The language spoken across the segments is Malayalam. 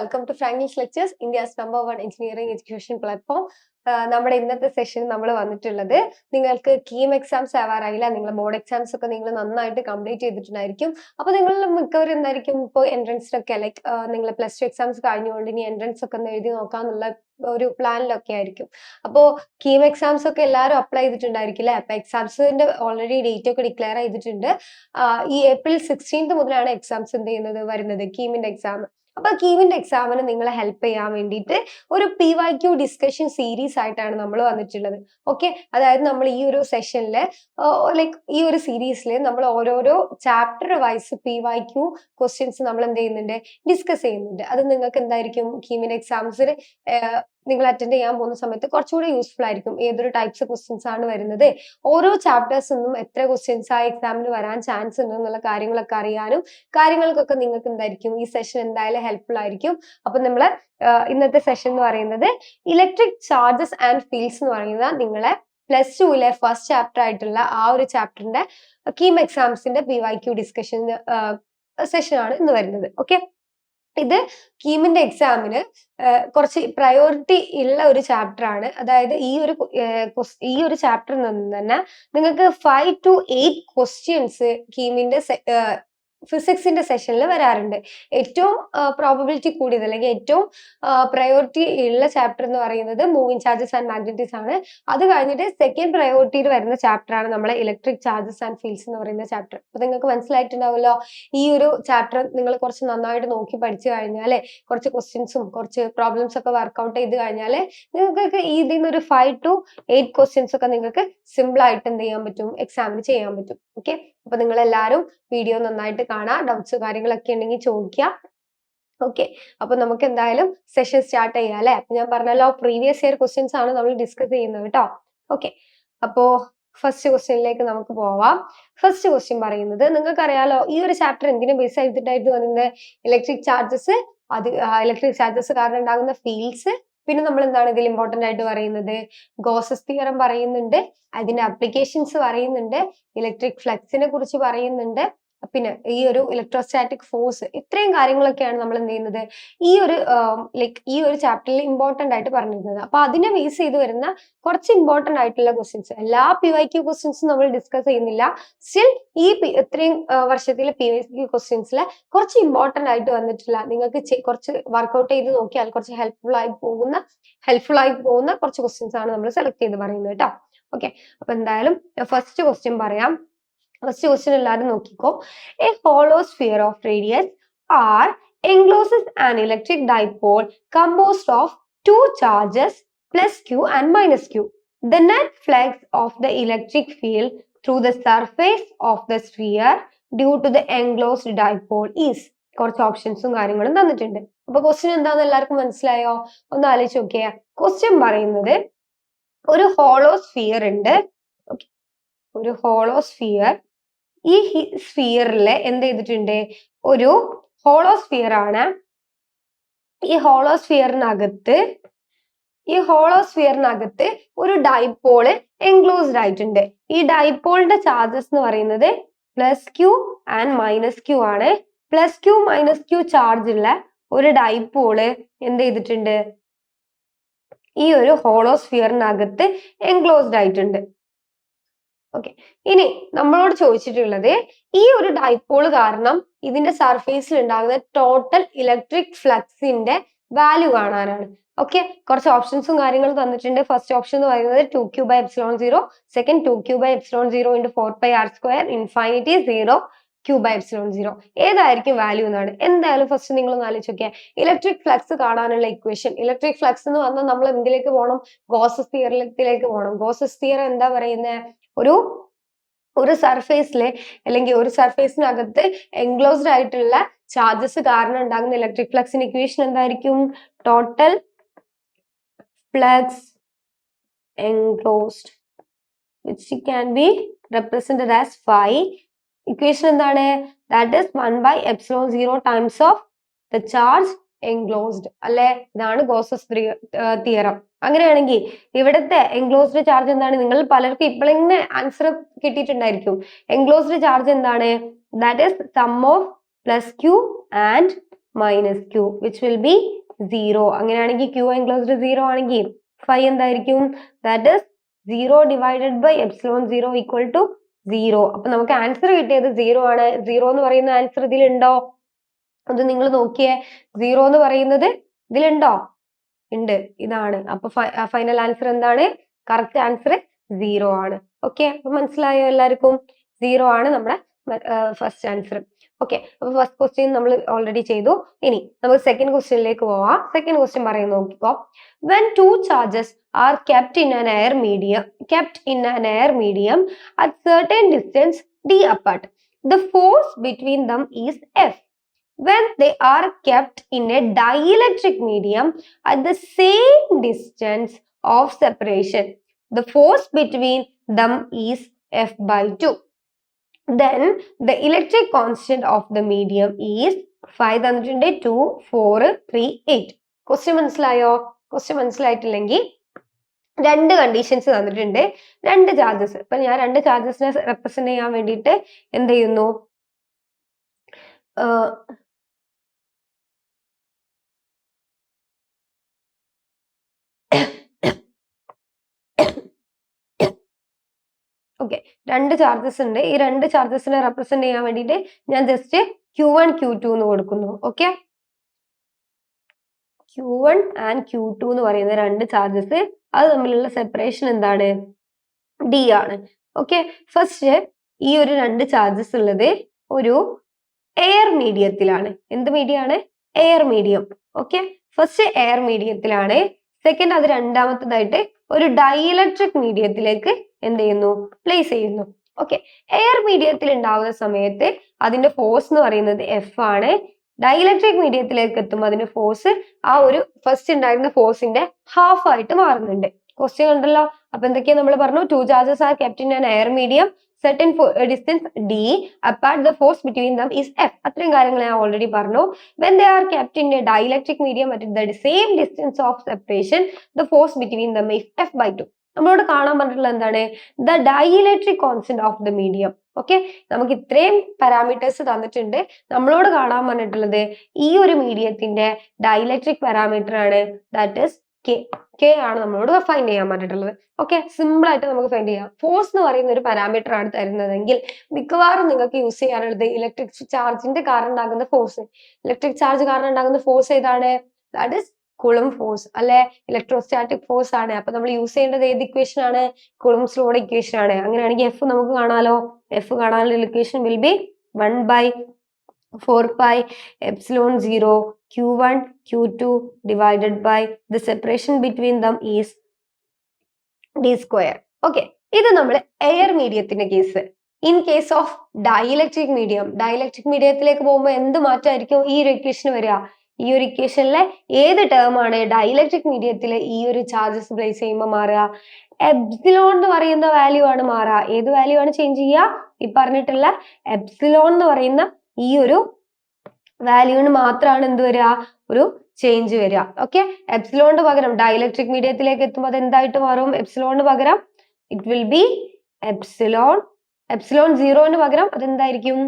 welcome to Franklin's Lectures, India's #1 engineering education platform. നമ്മുടെ ഇന്നത്തെ സെഷൻ നമ്മൾ വന്നിട്ടുള്ളത് നിങ്ങൾക്ക് കീം എക്സാംസ് ആവാറായില്ല, നിങ്ങളുടെ ബോർഡ് എക്സാംസ് ഒക്കെ നിങ്ങൾ നന്നായിട്ട് കംപ്ലീറ്റ് ചെയ്തിട്ടുണ്ടായിരിക്കും. അപ്പോൾ നിങ്ങൾ മിക്കവരും എന്തായിരിക്കും ഇപ്പോൾ എൻട്രൻസിനൊക്കെ ലൈക്ക് നിങ്ങൾ പ്ലസ് ടു എക്സാംസ് കഴിഞ്ഞുകൊണ്ട് ഇനി എൻട്രൻസ് ഒക്കെ ഒന്ന് എഴുതി നോക്കാന്നുള്ള ഒരു പ്ലാനിലൊക്കെ ആയിരിക്കും. അപ്പോൾ കീം എക്സാംസ് ഒക്കെ എല്ലാവരും അപ്ലൈ ചെയ്തിട്ടുണ്ടായിരിക്കില്ലേ? അപ്പൊ എക്സാംസിന്റെ ഓൾറെഡി ഡേറ്റ് ഒക്കെ ഡിക്ലെയർ ചെയ്തിട്ടുണ്ട്. ഈ April 16 മുതലാണ് എക്സാംസ് എന്ത് ചെയ്യുന്നത് വരുന്നത്, കീമിന്റെ എക്സാം. അപ്പൊ കീമിന്റെ എക്സാമിന് നിങ്ങളെ ഹെൽപ്പ് ചെയ്യാൻ വേണ്ടിയിട്ട് ഒരു PYQ ഡിസ്കഷൻ സീരീസ് ആയിട്ടാണ് നമ്മൾ വന്നിട്ടുള്ളത്. ഓക്കെ, അതായത് നമ്മൾ ഈ ഒരു സെഷനിൽ ലൈക്ക് ഈ ഒരു സീരീസിൽ നമ്മൾ ഓരോരോ ചാപ്റ്റർ വൈസ് PYQ ക്വസ്റ്റ്യൻസ് നമ്മൾ എന്ത് ചെയ്യുന്നുണ്ട്, ഡിസ്കസ് ചെയ്യുന്നുണ്ട്. അത് നിങ്ങൾക്ക് എന്തായിരിക്കും കീമിന്റെ എക്സാംസിൽ നിങ്ങൾ അറ്റൻഡ് ചെയ്യാൻ പോകുന്ന സമയത്ത് കുറച്ചുകൂടി യൂസ്ഫുൾ ആയിരിക്കും. ഏതൊരു ടൈപ്സ് ക്വസ്റ്റ്യൻസ് ആണ് വരുന്നത്, ഓരോ ചാപ്റ്റേഴ്സ് നിന്നും എത്ര ക്വസ്റ്റ്യൻസ് ആ എക്സാമിന് വരാൻ ചാൻസ് ഉണ്ട് എന്നുള്ള കാര്യങ്ങളൊക്കെ അറിയാനും കാര്യങ്ങൾക്കൊക്കെ നിങ്ങൾക്ക് എന്തായിരിക്കും ഈ സെഷൻ എന്തായാലും ഹെൽപ്ഫുൾ ആയിരിക്കും. അപ്പൊ നമ്മള് ഇന്നത്തെ സെഷൻ എന്ന് പറയുന്നത് ഇലക്ട്രിക് ചാർജസ് ആൻഡ് ഫീൽഡ്സ് എന്ന് പറയുന്ന നിങ്ങളെ പ്ലസ് ടുവിലെ ഫസ്റ്റ് ചാപ്റ്റർ ആയിട്ടുള്ള ആ ഒരു ചാപ്റ്ററിന്റെ കീം എക്സാംസിന്റെ PYQ ഡിസ്കഷൻ സെഷൻ ആണ് ഇന്ന് വരുന്നത്. ഓക്കെ, ഇത് കീമിന്റെ എക്സാമിന് കുറച്ച് പ്രയോറിറ്റി ഉള്ള ഒരു ചാപ്റ്റർ ആണ്. അതായത് ഈ ഒരു ചാപ്റ്ററിൽ നിന്ന് തന്നെ നിങ്ങൾക്ക് 5 to 8 ക്വസ്റ്റ്യൻസ് കീമിന്റെ ഫിസിക്സിന്റെ സെഷനിൽ വരാറുണ്ട്. ഏറ്റവും പ്രോബബിലിറ്റി കൂടിയത് അല്ലെങ്കിൽ ഏറ്റവും പ്രയോറിറ്റി ഉള്ള ചാപ്റ്റർ എന്ന് പറയുന്നത് മൂവിങ് ചാർജസ് ആൻഡ് മാഗ്നറ്റിക്സ് ആണ്. അത് കഴിഞ്ഞിട്ട് സെക്കൻഡ് പ്രയോറിറ്റിയിൽ വരുന്ന ചാപ്റ്റർ ആണ് നമ്മളെ ഇലക്ട്രിക് ചാർജസ് ആൻഡ് ഫീൽഡ്സ് എന്ന് പറയുന്ന ചാപ്റ്റർ. അപ്പൊ നിങ്ങൾക്ക് മനസ്സിലായിട്ടുണ്ടാവുമല്ലോ, ഈ ഒരു ചാപ്റ്റർ നിങ്ങൾ കുറച്ച് നന്നായിട്ട് നോക്കി പഠിച്ചു കഴിഞ്ഞാല് കുറച്ച് ക്വസ്റ്റ്യൻസും കുറച്ച് പ്രോബ്ലംസ് ഒക്കെ വർക്ക്ഔട്ട് ചെയ്ത് കഴിഞ്ഞാല് നിങ്ങൾക്ക് ഇതിൽ നിന്ന് ഒരു 5 to 8 ക്വസ്റ്റ്യൻസ് ഒക്കെ നിങ്ങൾക്ക് സിമ്പിൾ ആയിട്ട് എന്ത് ചെയ്യാൻ പറ്റും, എക്സാമിന് ചെയ്യാൻ പറ്റും. ഓക്കെ, അപ്പൊ നിങ്ങൾ എല്ലാവരും വീഡിയോ നന്നായിട്ട് കാണാം, ഡൗട്ട്സ് കാര്യങ്ങളൊക്കെ ഉണ്ടെങ്കിൽ ചോദിക്കുക. ഓക്കെ, അപ്പൊ നമുക്ക് എന്തായാലും സെഷൻ സ്റ്റാർട്ട് ചെയ്യാം അല്ലെ. അപ്പൊ ഞാൻ പറഞ്ഞല്ലോ പ്രീവിയസ് ഇയർ ക്വസ്റ്റ്യൻസ് ആണ് നമ്മൾ ഡിസ്കസ് ചെയ്യുന്നത് കേട്ടോ. ഓക്കെ, അപ്പോ ഫസ്റ്റ് ക്വസ്റ്റ്യനിലേക്ക് നമുക്ക് പോവാം. ഫസ്റ്റ് ക്വസ്റ്റ്യൻ പറയുന്നത്, നിങ്ങൾക്കറിയാലോ ഈ ഒരു ചാപ്റ്റർ എന്തിനു ബേസ് ചെയ്തിട്ടായിട്ട് വന്നത്, ഇലക്ട്രിക് ചാർജസ്, അത് ഇലക്ട്രിക് ചാർജസ് കാരണം ഉണ്ടാകുന്ന ഫീൽഡ്സ്, പിന്നെ നമ്മൾ എന്താണ് ഇതിൽ ഇമ്പോർട്ടന്റ് ആയിട്ട് പറയുന്നത്, ഗോസസ് തിയറം പറയുന്നുണ്ട്, അതിന്റെ അപ്ലിക്കേഷൻസ് പറയുന്നുണ്ട്, ഇലക്ട്രിക് ഫ്ലക്സിനെ കുറിച്ച് പറയുന്നുണ്ട്, പിന്നെ ഈ ഒരു ഇലക്ട്രോസ്റ്റാറ്റിക് ഫോഴ്സ്, ഇത്രയും കാര്യങ്ങളൊക്കെയാണ് നമ്മൾ എന്ത് ചെയ്യുന്നത് ഈ ഒരു ചാപ്റ്ററിൽ ഇമ്പോർട്ടന്റ് ആയിട്ട് പറഞ്ഞിരുന്നത്. അപ്പൊ അതിനെ ബേസ് ചെയ്ത് വരുന്ന കുറച്ച് ഇമ്പോർട്ടന്റ് ആയിട്ടുള്ള ക്വസ്റ്റ്യൻസ്, എല്ലാ PYQ ക്വസ്റ്റ്യൻസും നമ്മൾ ഡിസ്കസ് ചെയ്യുന്നില്ല. സ്റ്റിൽ ഈ ഇത്രയും വർഷത്തിലെ PYQ ക്വസ്റ്റ്യൻസിൽ കുറച്ച് ഇമ്പോർട്ടന്റ് ആയിട്ട് വന്നിട്ടില്ല, നിങ്ങൾക്ക് കുറച്ച് വർക്ക്ഔട്ട് ചെയ്ത് നോക്കിയാൽ കുറച്ച് ഹെൽപ്ഫുൾ ആയി പോകുന്ന കുറച്ച് ക്വസ്റ്റ്യൻസ് ആണ് നമ്മൾ സെലക്ട് ചെയ്ത് പറയുന്നത് കേട്ടോ. ഓക്കെ, അപ്പൊ എന്തായാലും ഫസ്റ്റ് ക്വസ്റ്റ്യൻ പറയാം. ഫസ്റ്റ് ക്വസ്റ്റ്യൻ എല്ലാവരും നോക്കിക്കോ. A hollow sphere of radius R encloses an electric dipole composed of two charges plus Q and minus Q. The net flux of the electric field through the surface of the sphere due to the enclosed dipole is. കുറച്ച് ഓപ്ഷൻസും കാര്യങ്ങളും തന്നിട്ടുണ്ട്. അപ്പൊ ക്വസ്റ്റ്യൻ എന്താണെന്ന് എല്ലാവർക്കും മനസ്സിലായോ? ഒന്ന് ആലോചിച്ച് നോക്കിയേ. ക്വസ്റ്റ്യൻ പറയുന്നത്, ഒരു ഹോളോ സ്ഫിയർ ഉണ്ട്. ഒരു ഹോളോ സ്ഫിയർ, ഈ സ്ഫിയറില് എന്ത് ചെയ്തിട്ടുണ്ട്, ഒരു ഹോളോ സ്ഫിയർ ആണ്. ഈ ഹോളോ സ്ഫിയറിനകത്ത് ഒരു ഡൈപോള് എൻക്ലോസ്ഡ് ആയിട്ടുണ്ട്. ഈ ഡൈപോളിന്റെ ചാർജസ് എന്ന് പറയുന്നത് plus Q and minus Q ആണ്. Plus Q minus Q charge ഉള്ള ഒരു ഡൈപോള് എന്ത് ചെയ്തിട്ടുണ്ട്, ഈ ഒരു ഹോളോ സ്ഫിയറിനകത്ത് എൻക്ലോസ്ഡ് ആയിട്ടുണ്ട്. ഓക്കെ, ഇനി നമ്മളോട് ചോദിച്ചിട്ടുള്ളത് ഈ ഒരു ഡൈപോൾ കാരണം ഇതിന്റെ സർഫേസിൽ ഉണ്ടാകുന്ന ടോട്ടൽ ഇലക്ട്രിക് ഫ്ലക്സിന്റെ വാല്യൂ കാണാനാണ്. ഓക്കെ, കുറച്ച് ഓപ്ഷൻസും കാര്യങ്ങളും തന്നിട്ടുണ്ട്. ഫസ്റ്റ് ഓപ്ഷൻ എന്ന് പറയുന്നത് 2q/ε0, second 2q/ε0 × 4πr², ഇൻഫൈനിറ്റി 0q/ε0. ഏതായിരിക്കും വാല്യൂ എന്നാണ്. എന്തായാലും ഫസ്റ്റ് നിങ്ങൾ ഒന്ന് ആലോചിച്ച് നോക്കിയാൽ, ഇലക്ട്രിക് ഫ്ലക്സ് കാണാനുള്ള ഇക്വേഷൻ, ഇലക്ട്രിക് ഫ്ലക്സ് എന്ന് പറഞ്ഞാൽ നമ്മൾ എന്തിലേക്ക് പോകണം, ഗോസസ് തിയറത്തിലേക്ക് പോകണം. ഗോസസ് തിയറം എന്താ പറയുന്നത്, ഒരു സർഫേസിലെ അല്ലെങ്കിൽ ഒരു സർഫേസിനകത്ത് എൻക്ലോസ്ഡ് ആയിട്ടുള്ള ചാർജസ് കാരണം ഉണ്ടാകുന്ന ഇലക്ട്രിക് ഫ്ലക്സിന്റെ ഇക്വേഷൻ എന്തായിരിക്കും, total flux enclosed which can be represented as phi. Equation എന്താണ്, that is 1/ε0 times of the charge enclosed അല്ലെ. ഇതാണ് ഗോസസ് തിയറം. അങ്ങനെയാണെങ്കിൽ ഇവിടുത്തെ എൻക്ലോസ്ഡ് ചാർജ് എന്താണ്, നിങ്ങൾ പലർക്കും ഇപ്പോഴെങ്ങനെ ആൻസർ കിട്ടിയിട്ടുണ്ടായിരിക്കും. എൻക്ലോസ്ഡ് ചാർജ് എന്താണ്, that is sum of plus Q and minus q which will be 0. അങ്ങനെയാണെങ്കിൽ q enclosed 0 ആണെങ്കിൽ phi എന്തായിരിക്കും? That is 0 divided by epsilon 0 equal to 0. അപ്പൊ നമുക്ക് ആൻസർ കിട്ടിയത് 0 ആണ്. 0 എന്ന് പറയുന്ന ആൻസർ ഇതിലുണ്ടോ? അത് നിങ്ങൾ നോക്കിയേ, 0 എന്ന് പറയുന്നത് ഇതിലുണ്ടോ? ഉണ്ട്, ഇതാണ്. അപ്പൊ ഫൈനൽ ആൻസർ എന്താണ്? കറക്റ്റ് ആൻസർ 0 ആണ്. ഓക്കെ, അപ്പൊ മനസ്സിലായോ എല്ലാവർക്കും? 0 ആണ് നമ്മുടെ ഫസ്റ്റ് ആൻസർ. ഓക്കെ, അപ്പൊ ഫസ്റ്റ് ക്വസ്റ്റ്യൻ നമ്മൾ ഓൾറെഡി ചെയ്തു. ഇനി നമുക്ക് സെക്കൻഡ് ക്വസ്റ്റ്യനിലേക്ക് പോവാം. സെക്കൻഡ് ക്വസ്റ്റ്യൻ പറയുന്നത് നോക്കിക്കോ. When two charges are kept in an air medium at certain distance d apart, the force between them is F. When they are kept in a dielectric medium at the same distance of separation, the force between them is F by 2. Then the electric constant of the medium is 5 തന്നിട്ടുണ്ട്, 2, 4, 3, 8. ക്വസ്റ്റ്യൻ മനസ്സിലായോ? ക്വസ്റ്റ്യൻ മനസ്സിലായിട്ടില്ലെങ്കിൽ രണ്ട് കണ്ടീഷൻസ് തന്നിട്ടുണ്ട്, രണ്ട് ചാർജസ്. ഇപ്പൊ ഞാൻ രണ്ട് ചാർജസിനെ റെപ്രസെന്റ് ചെയ്യാൻ വേണ്ടിയിട്ട് എന്ത് ചെയ്യുന്നു? ഓക്കെ, രണ്ട് ചാർജസ് ഉണ്ട്. ഈ രണ്ട് ചാർജസിനെ റെപ്രസെന്റ് ചെയ്യാൻ വേണ്ടിയിട്ട് ഞാൻ ജസ്റ്റ് Q1 Q2 എന്ന് കൊടുക്കുന്നു. ഓക്കെ, Q1 ആൻഡ് Q2 എന്ന് പറയുന്ന രണ്ട് ചാർജസ്, അത് തമ്മിലുള്ള സെപ്പറേഷൻ എന്താണ്? D ആണ്. ഓക്കെ, ഫസ്റ്റ് ഈ ഒരു രണ്ട് ചാർജസ് ഉള്ളത് ഒരു എയർ മീഡിയത്തിലാണ്. എന്ത് മീഡിയമാണ്? Air medium. Okay, first air മീഡിയത്തിലാണ്. സെക്കൻഡ് അത് രണ്ടാമത്തേതായിട്ട് ഒരു ഡൈഇലക്ട്രിക് മീഡിയത്തിലേക്ക് എന്ത് ചെയ്യുന്നു? പ്ലേസ് ചെയ്യുന്നു. ഓക്കെ, എയർ മീഡിയത്തിൽ ഉണ്ടാവുന്ന സമയത്ത് അതിന്റെ ഫോഴ്സ് എന്ന് പറയുന്നത് F ആണ്. ഡൈഇലക്ട്രിക് മീഡിയത്തിലേക്ക് എത്തുമ്പോൾ അതിന്റെ ഫോഴ്സ് ആ ഒരു ഫസ്റ്റ് ഉണ്ടായിരുന്ന ഫോഴ്സിന്റെ ഹാഫ് ആയിട്ട് മാറുന്നുണ്ട്. ക്വസ്റ്റ്യൻ ഉണ്ടല്ലോ. അപ്പൊ എന്തൊക്കെയാ നമ്മൾ പറഞ്ഞു? To charges are kept in an air medium certain distance d apart, the force between them is F. അത്രയും കാര്യങ്ങൾ ഞാൻ ഓൾറെഡി പറഞ്ഞു. When they are kept in a dielectric medium at the same distance of separation, the force between them is F by 2. നമ്മളോട് കാണാൻ പറഞ്ഞിട്ടുള്ള എന്താണ്? The dielectric constant of the medium. Okay, നമുക്ക് ഇത്രയും പാരാമീറ്റേഴ്സ് തന്നിട്ടുണ്ട്. നമ്മളോട് കാണാൻ പറഞ്ഞിട്ടുള്ളത് ഈ ഒരു മീഡിയത്തിന്റെ ഡൈഇലക്ട്രിക് പാരാമീറ്റർ ആണ്. ദാറ്റ് ഇസ് K ആണ് നമ്മളോട് ഫൈൻഡ് ചെയ്യാൻ പറഞ്ഞിട്ടുള്ളത്. ഓക്കെ, സിമ്പിൾ ആയിട്ട് നമുക്ക് ഫൈൻഡ് ചെയ്യാം. ഫോഴ്സ് എന്ന് പറയുന്ന ഒരു പാരാമീറ്റർ ആണ് തരുന്നതെങ്കിൽ മിക്കവാറും നിങ്ങൾക്ക് യൂസ് ചെയ്യാനുള്ളത് ഇലക്ട്രിക് ചാർജിന്റെ കാരണം ഉണ്ടാകുന്ന ഫോഴ്സ്. ഇലക്ട്രിക് ചാർജ് കാരണം ഉണ്ടാകുന്ന ഫോഴ്സ് ഏതാണ്? ദാറ്റ് ഇസ് കുളം ഫോഴ്സ് അല്ലെ, ഇലക്ട്രോസ്റ്റാറ്റിക് ഫോഴ്സ് ആണ്. അപ്പൊ നമ്മൾ യൂസ് ചെയ്യേണ്ടത് ഏത് ഇക്വേഷൻ ആണ്? കുളംസ് ലോഡ് ഇക്വേഷൻ ആണ്. അങ്ങനെയാണെങ്കിൽ F നമുക്ക് കാണാലോ. F കാണാനുള്ള equation will be 1/4 pi epsilon 0 Q1 Q2 divided by the separation between them is d square. Okay, ഇത് നമ്മൾ എയർ മീഡിയത്തിന്റെ case. In case of dielectric മീഡിയത്തിലേക്ക് പോകുമ്പോൾ എന്ത് മാറ്റമായിരിക്കും ഈ ഒരു ഇക്വേഷൻ വരിക? ഈ ഒരു ഇക്വേഷനിലെ ഏത് ടേം ആണ് ഡൈഇലക്ട്രിക് മീഡിയത്തിൽ ഈ ഒരു ചാർജസ് പ്ലേസ് ചെയ്യുമ്പോൾ മാറുക? എപ്സിലോൺ എന്ന് പറയുന്ന വാല്യൂ ആണ് മാറുക. ഏത് വാല്യൂ ആണ് ചേഞ്ച് ചെയ്യുക? ഈ പറഞ്ഞിട്ടുള്ള എപ്സിലോൺ എന്ന് പറയുന്ന ഈ ഒരു വാല്യൂന് മാത്രമാണ് എന്ത് വരിക? ഒരു ചേഞ്ച് വരിക. ഓക്കെ, എപ്സിലോണിന് പകരം ഡൈഇലക്ട്രിക് മീഡിയത്തിലേക്ക് എത്തുമ്പോൾ അത് എന്തായിട്ട് മാറും? എപ്സിലോണിന് പകരം ഇറ്റ് വിൽ ബി എപ്സിലോൺ 0ന് പകരം അതെന്തായിരിക്കും?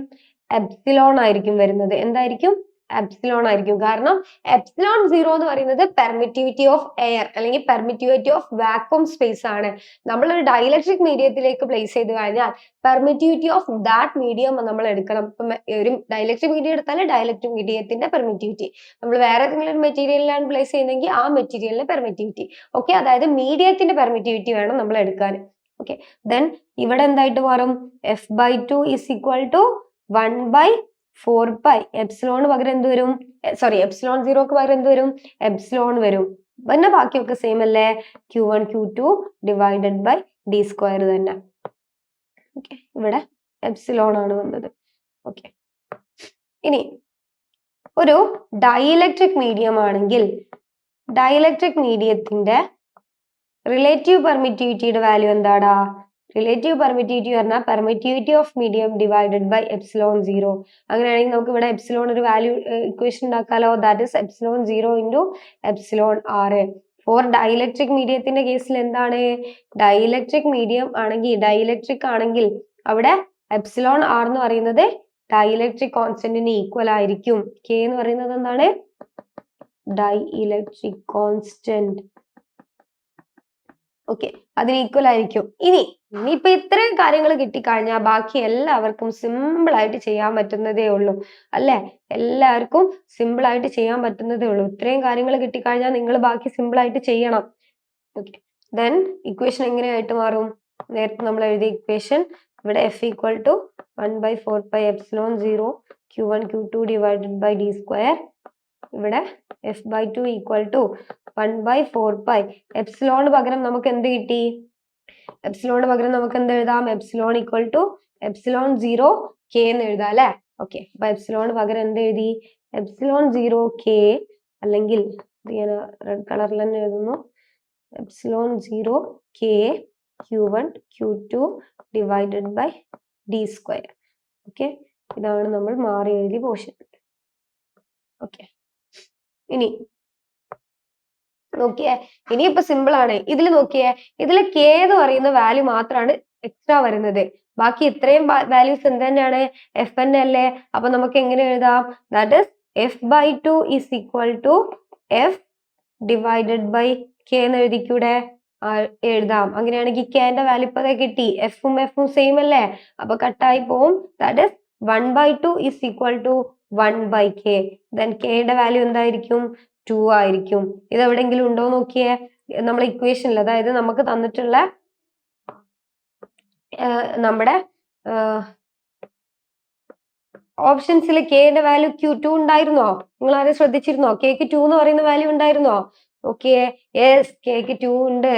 എപ്സിലോൺ ആയിരിക്കും വരുന്നത്. എന്തായിരിക്കും? എപ്സിലോൺ ആയിരിക്കും. കാരണം എപ്സിലോൺ 0 എന്ന് പറയുന്നത് പെർമിറ്റിവിറ്റി ഓഫ് എയർ അല്ലെങ്കിൽ പെർമിറ്റിവിറ്റി ഓഫ് വാക്വം സ്പേസ് ആണ്. നമ്മളൊരു ഡൈഇലക്ട്രിക് മീഡിയത്തിലേക്ക് പ്ലേസ് ചെയ്ത് കഴിഞ്ഞാൽ പെർമിറ്റിവിറ്റി ഓഫ് ദാറ്റ് മീഡിയം നമ്മൾ എടുക്കണം. ഇപ്പം ഒരു ഡൈഇലക്ട്രിക് മീഡിയം എടുത്താൽ ഡൈഇലക്ട്രിക് മീഡിയത്തിന്റെ പെർമിറ്റിവിറ്റി, നമ്മൾ വേറെ ഏതെങ്കിലും ഒരു മെറ്റീരിയലിലാണ് പ്ലേസ് ചെയ്യുന്നതെങ്കിൽ ആ മെറ്റീരിയലിന്റെ പെർമിറ്റിവിറ്റി. ഓക്കെ, അതായത് മീഡിയത്തിന്റെ പെർമിറ്റിവിറ്റി വേണം നമ്മൾ എടുക്കാൻ. ഓക്കെ, ദെൻ ഇവിടെ എന്തായിട്ട് മാറും? F by 2 is equal to 1/4 pi. എപ്സിലോണ് പകരം എന്ത് വരും? സോറി, എപ്സിലോൺ 0ക്ക് പകരം എന്ത് വരും? എപ്സിലോൺ വരും. പിന്നെ ബാക്കിയൊക്കെ സെയിം അല്ലേ? Q1 Q2 divided by d square തന്നെ. ഓക്കെ, ഇവിടെ എപ്സിലോൺ ആണ് വന്നത്. ഓക്കെ, ഇനി ഒരു ഡൈഇലക്ട്രിക് മീഡിയം ആണെങ്കിൽ ഡൈഇലക്ട്രിക് മീഡിയത്തിന്റെ റിലേറ്റീവ് പെർമിറ്റിവിറ്റിയുടെ വാല്യൂ എന്താടാ? റിലേറ്റീവ് പെർമിറ്റിവിറ്റി പറഞ്ഞാൽ permittivity of medium divided by epsilon 0. അങ്ങനെയാണെങ്കിൽ നമുക്ക് ഇവിടെ എപ്സിലോൺ ഒരു വാല്യൂ ഇക്വേഷൻ ഉണ്ടാക്കാലോ. That is epsilon 0 into epsilon r. For dielectric മീഡിയത്തിന്റെ കേസിൽ എന്താണ്? ഡൈഇലക്ട്രിക് മീഡിയം ആണെങ്കിൽ അവിടെ എപ്സിലോൺ r എന്ന് പറയുന്നത് ഡൈഇലക്ട്രിക് കോൺസ്റ്റന്റിന് ഈക്വൽ ആയിരിക്കും. കെ എന്ന് പറയുന്നത് എന്താണ്? Dielectric constant. ഓക്കെ, അതിന് ഈക്വൽ ആയിരിക്കും. ഇനിയിപ്പോ ഇത്രയും കാര്യങ്ങൾ കിട്ടിക്കഴിഞ്ഞാൽ ബാക്കി എല്ലാവർക്കും സിമ്പിൾ ആയിട്ട് ചെയ്യാൻ പറ്റുന്നതേ ഉള്ളൂ അല്ലെ? എല്ലാവർക്കും സിമ്പിൾ ആയിട്ട് ചെയ്യാൻ പറ്റുന്നതേ ഉള്ളൂ. ഇത്രയും കാര്യങ്ങൾ കിട്ടിക്കഴിഞ്ഞാൽ നിങ്ങൾ ബാക്കി സിമ്പിൾ ആയിട്ട് ചെയ്യണം. ഓക്കെ, ദെൻ ഇക്വേഷൻ എങ്ങനെയായിട്ട് മാറും? നേരത്തെ നമ്മൾ എഴുതിയ ഇക്വേഷൻ ഇവിടെ F equal to 1/4πε0 Q1 Q2 divided by d square. ഇവിടെ F/2 ഈക്വൽ ടു 1/4π. എപ്സിലോണ് പകരം നമുക്ക് എന്ത് കിട്ടി? എപ്സിലോണ് പകരം നമുക്ക് എന്ത് എഴുതാം? Epsilon equal to epsilon 0 k എന്ന് എഴുതാം അല്ലെ? ഓക്കെ, അപ്പൊ എപ്സിലോണ് പകരം എന്ത് എഴുതി? എപ്സിലോൺ 0 k, അല്ലെങ്കിൽ ഞാൻ റെഡ് കളറിൽ തന്നെ എഴുതുന്നു, എപ്സിലോൺ 0 k Q1 Q2 divided by d square. Okay, ഇതാണ് നമ്മൾ മാറി എഴുതിയ പോർഷൻ. ഓക്കെ, ഇനി നോക്കിയേ, ഇനിയിപ്പോ സിമ്പിൾ ആണ്. ഇതിൽ നോക്കിയേ, ഇതിൽ k എന്ന് പറയുന്ന വാല്യൂ മാത്രമാണ് എക്സ്ട്രാ വരുന്നത്. ബാക്കി ഇത്രയും വാല്യൂസ് എന്ത് തന്നെയാണ്? എഫ് തന്നെ അല്ലേ? അപ്പൊ നമുക്ക് എങ്ങനെ എഴുതാം? That is F/2 is equal to F divided by K എന്ന് എഴുതിക്കൂടെ? എഴുതാം. അങ്ങനെയാണെങ്കിൽ k ന്റെ വാല്യൂ ഇപ്പതേ കിട്ടി. എഫും എഫും സെയിം അല്ലേ? അപ്പൊ കട്ടായി പോവും. That is 1/2 is equal to 1/k. Then k യുടെ വാല്യൂ എന്തായിരിക്കും? 2 ആയിരിക്കും. ഇത് എവിടെയെങ്കിലും ഉണ്ടോ നോക്കിയേ നമ്മളെ ഇക്വേഷനിൽ. അതായത് നമുക്ക് തന്നിട്ടുള്ള നമ്മുടെ ഓപ്ഷൻസിൽ k ന്റെ വാല്യൂ Q2 ഉണ്ടായിരുന്നോ? നിങ്ങൾ ആരും ശ്രദ്ധിച്ചിരുന്നോ? k ക്ക് 2 എന്ന് പറയുന്ന വാല്യൂ ഉണ്ടായിരുന്നോ? ഓക്കെ, യെസ്, k ക്ക് 2 ഉണ്ട്.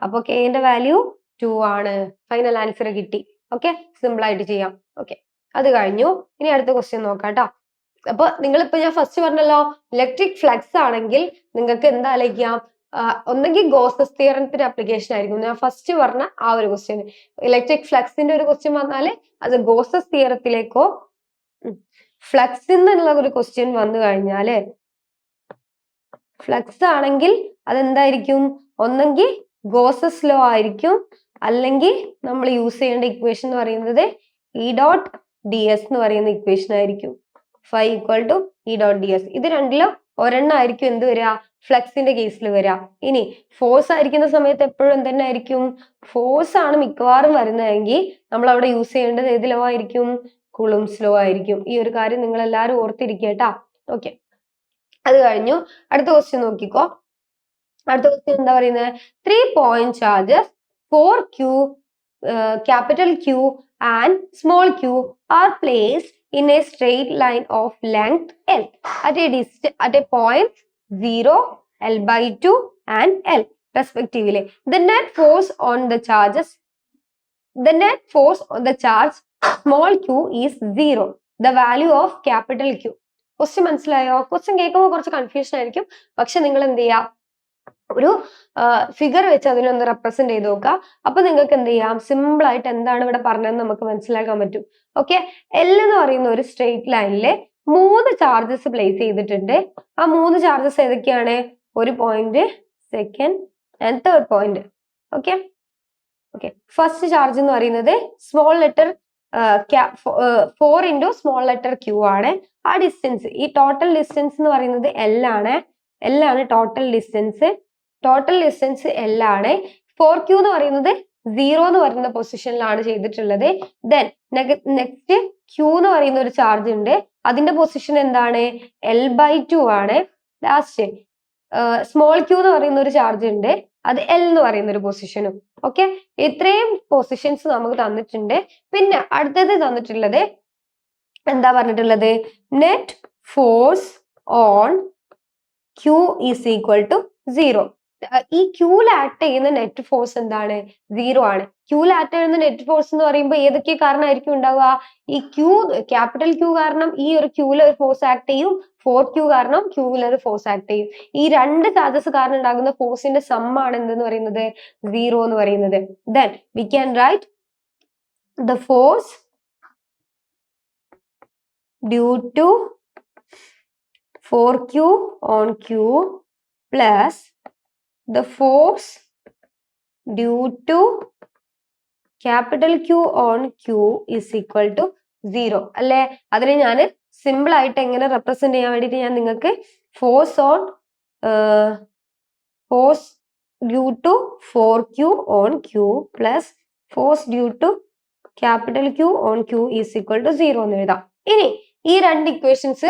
അപ്പൊ k ന്റെ വാല്യൂ 2 ആണ്. ഫൈനൽ ആൻസർ കിട്ടി. ഓക്കെ, സിമ്പിൾ ആയിട്ട് ചെയ്യാം. ഓക്കെ, അത് കഴിഞ്ഞു. ഇനി അടുത്ത ക്വസ്റ്റ്യൻ നോക്കാം കേട്ടോ. അപ്പൊ നിങ്ങളിപ്പോ ഞാൻ ഫസ്റ്റ് പറഞ്ഞല്ലോ, ഇലക്ട്രിക് ഫ്ലക്സ് ആണെങ്കിൽ നിങ്ങൾക്ക് എന്താ ആലോചിക്കാം? ഒന്നെങ്കിൽ ഗോസസ് തിയറത്തിന്റെ അപ്ലിക്കേഷൻ ആയിരിക്കും. ഞാൻ ഫസ്റ്റ് പറഞ്ഞ ആ ഒരു ക്വസ്റ്റ്യൻ, ഇലക്ട്രിക് ഫ്ലക്സിന്റെ ഒരു ക്വസ്റ്റ്യൻ വന്നാല് അത് ഗോസസ് തിയറത്തിലേക്കോ, ഫ്ലക്സ് എന്നുള്ള ഒരു ക്വസ്റ്റ്യൻ വന്നു കഴിഞ്ഞാല്, ഫ്ലക്സ് ആണെങ്കിൽ അതെന്തായിരിക്കും? ഒന്നെങ്കിൽ ഗോസസ് ലോ ആയിരിക്കും, അല്ലെങ്കിൽ നമ്മൾ യൂസ് ചെയ്യേണ്ട ഇക്വേഷൻ എന്ന് പറയുന്നത് E.ds എന്ന് പറയുന്ന ഇക്വേഷൻ ആയിരിക്കും. Phi equal to E.ds. ഇത് രണ്ടിലും ഒരെണ്ണം ആയിരിക്കും എന്ത് വരിക? ഫ്ലക്സിന്റെ കേസിൽ വരിക. ഇനി ഫോഴ്സ് ആയിരിക്കുന്ന സമയത്ത് എപ്പോഴും എന്തെന്നെ ആയിരിക്കും? ഫോഴ്സ് ആണ് മിക്കവാറും വരുന്നതെങ്കിൽ നമ്മൾ അവിടെ യൂസ് ചെയ്യേണ്ടത് ഏത് ലോ ആയിരിക്കും? കുളുംസ് ലോ ആയിരിക്കും. ഈ ഒരു കാര്യം നിങ്ങൾ എല്ലാവരും ഓർത്തിരിക്കുക കേട്ടാ. ഓക്കെ, അത് കഴിഞ്ഞു. അടുത്ത ക്വസ്റ്റ്യൻ നോക്കിക്കോ. അടുത്ത ക്വസ്റ്റ്യൻ എന്താ പറയുന്നത്? 3 point charges 4q, capital Q and small q are placed in a straight line of length L at a point 0, L/2 and L respectively. The net force on the charge small q is 0. The value of capital Q. Question മനസ്സിലായോ? ക്വസ്റ്റ്യൻ കേൾക്കുമ്പോൾ കുറച്ച് കൺഫ്യൂഷൻ ആയിരിക്കും. പക്ഷെ നിങ്ങൾ എന്ത് ചെയ്യാം? ഒരു ഫിഗർ വെച്ച് അതിനൊന്ന് റെപ്രസെന്റ് ചെയ്ത് നോക്കുക. അപ്പൊ നിങ്ങൾക്ക് എന്ത് ചെയ്യാം? സിമ്പിൾ ആയിട്ട് എന്താണ് ഇവിടെ പറഞ്ഞതെന്ന് നമുക്ക് മനസ്സിലാക്കാൻ പറ്റും. ഓക്കെ, L എന്ന് പറയുന്ന ഒരു സ്ട്രെയിറ്റ് ലൈനില് 3 ചാർജസ് പ്ലേസ് ചെയ്തിട്ടുണ്ട്. ആ 3 ചാർജസ് ഏതൊക്കെയാണ്? ഒരു point, second and third point. Okay, first charge എന്ന് പറയുന്നത് small letter 4 into small letter Q ആണ്. ആ ഡിസ്റ്റൻസ്, ഈ ടോട്ടൽ ഡിസ്റ്റൻസ് എന്ന് പറയുന്നത് L ആണ്. ടോട്ടൽ ഡിസ്റ്റൻസ് L ആണ്. 4Q എന്ന് പറയുന്നത് 0 എന്ന് പറയുന്ന പൊസിഷനിലാണ് ചെയ്തിട്ടുള്ളത്. ദെൻ നെക്സ്റ്റ് Q എന്ന് പറയുന്ന ഒരു ചാർജ് ഉണ്ട്. അതിന്റെ പൊസിഷൻ എന്താണ്? L/2 ആണ്. ലാസ്റ്റ് സ്മോൾ Q എന്ന് പറയുന്ന ഒരു ചാർജ് ഉണ്ട്. അത് L എന്ന് പറയുന്ന ഒരു പൊസിഷനും. ഓക്കെ, ഇത്രയും പൊസിഷൻസ് നമുക്ക് തന്നിട്ടുണ്ട്. പിന്നെ അടുത്തത് തന്നിട്ടുള്ളത് എന്താ പറഞ്ഞിട്ടുള്ളത്? Net force on Q is equal to 0. ഈ ക്യൂൽ ആക്ട് ചെയ്യുന്ന നെറ്റ് ഫോഴ്സ് എന്താണ്? 0 ആണ്. ക്യൂൽ ആക്ട് ചെയ്യുന്ന നെറ്റ് ഫോഴ്സ് എന്ന് പറയുമ്പോൾ ഏതൊക്കെ കാരണമായിരിക്കും ഉണ്ടാവുക? ഈ ക്യാപിറ്റൽ Q കാരണം ഈ ഒരു ക്യൂവിൽ ഒരു ഫോഴ്സ് ആക്ട് ചെയ്യും. 4Q കാരണം ക്യൂവിൽ ഒരു ഫോഴ്സ് ആക്ട് ചെയ്യും. ഈ രണ്ട് ചാർജസ് കാരണം ഉണ്ടാകുന്ന ഫോഴ്സിന്റെ സം ആണ് എന്തെന്ന് പറയുന്നത്? 0 എന്ന് പറയുന്നത്. Then we can write the force due to 4Q on Q plus the force due to capital Q on Q is equal to 0 അല്ലെ? അതിനെ ഞാൻ സിമ്പിൾ ആയിട്ട് എങ്ങനെ റെപ്രസെന്റ് ചെയ്യാൻ വേണ്ടിയിട്ട് ഞാൻ നിങ്ങൾക്ക് force due to 4Q on Q plus force due to capital Q on Q is equal to 0 എന്ന് എഴുതാം. ഇനി ഈ രണ്ട് ഇക്വേഷൻസ്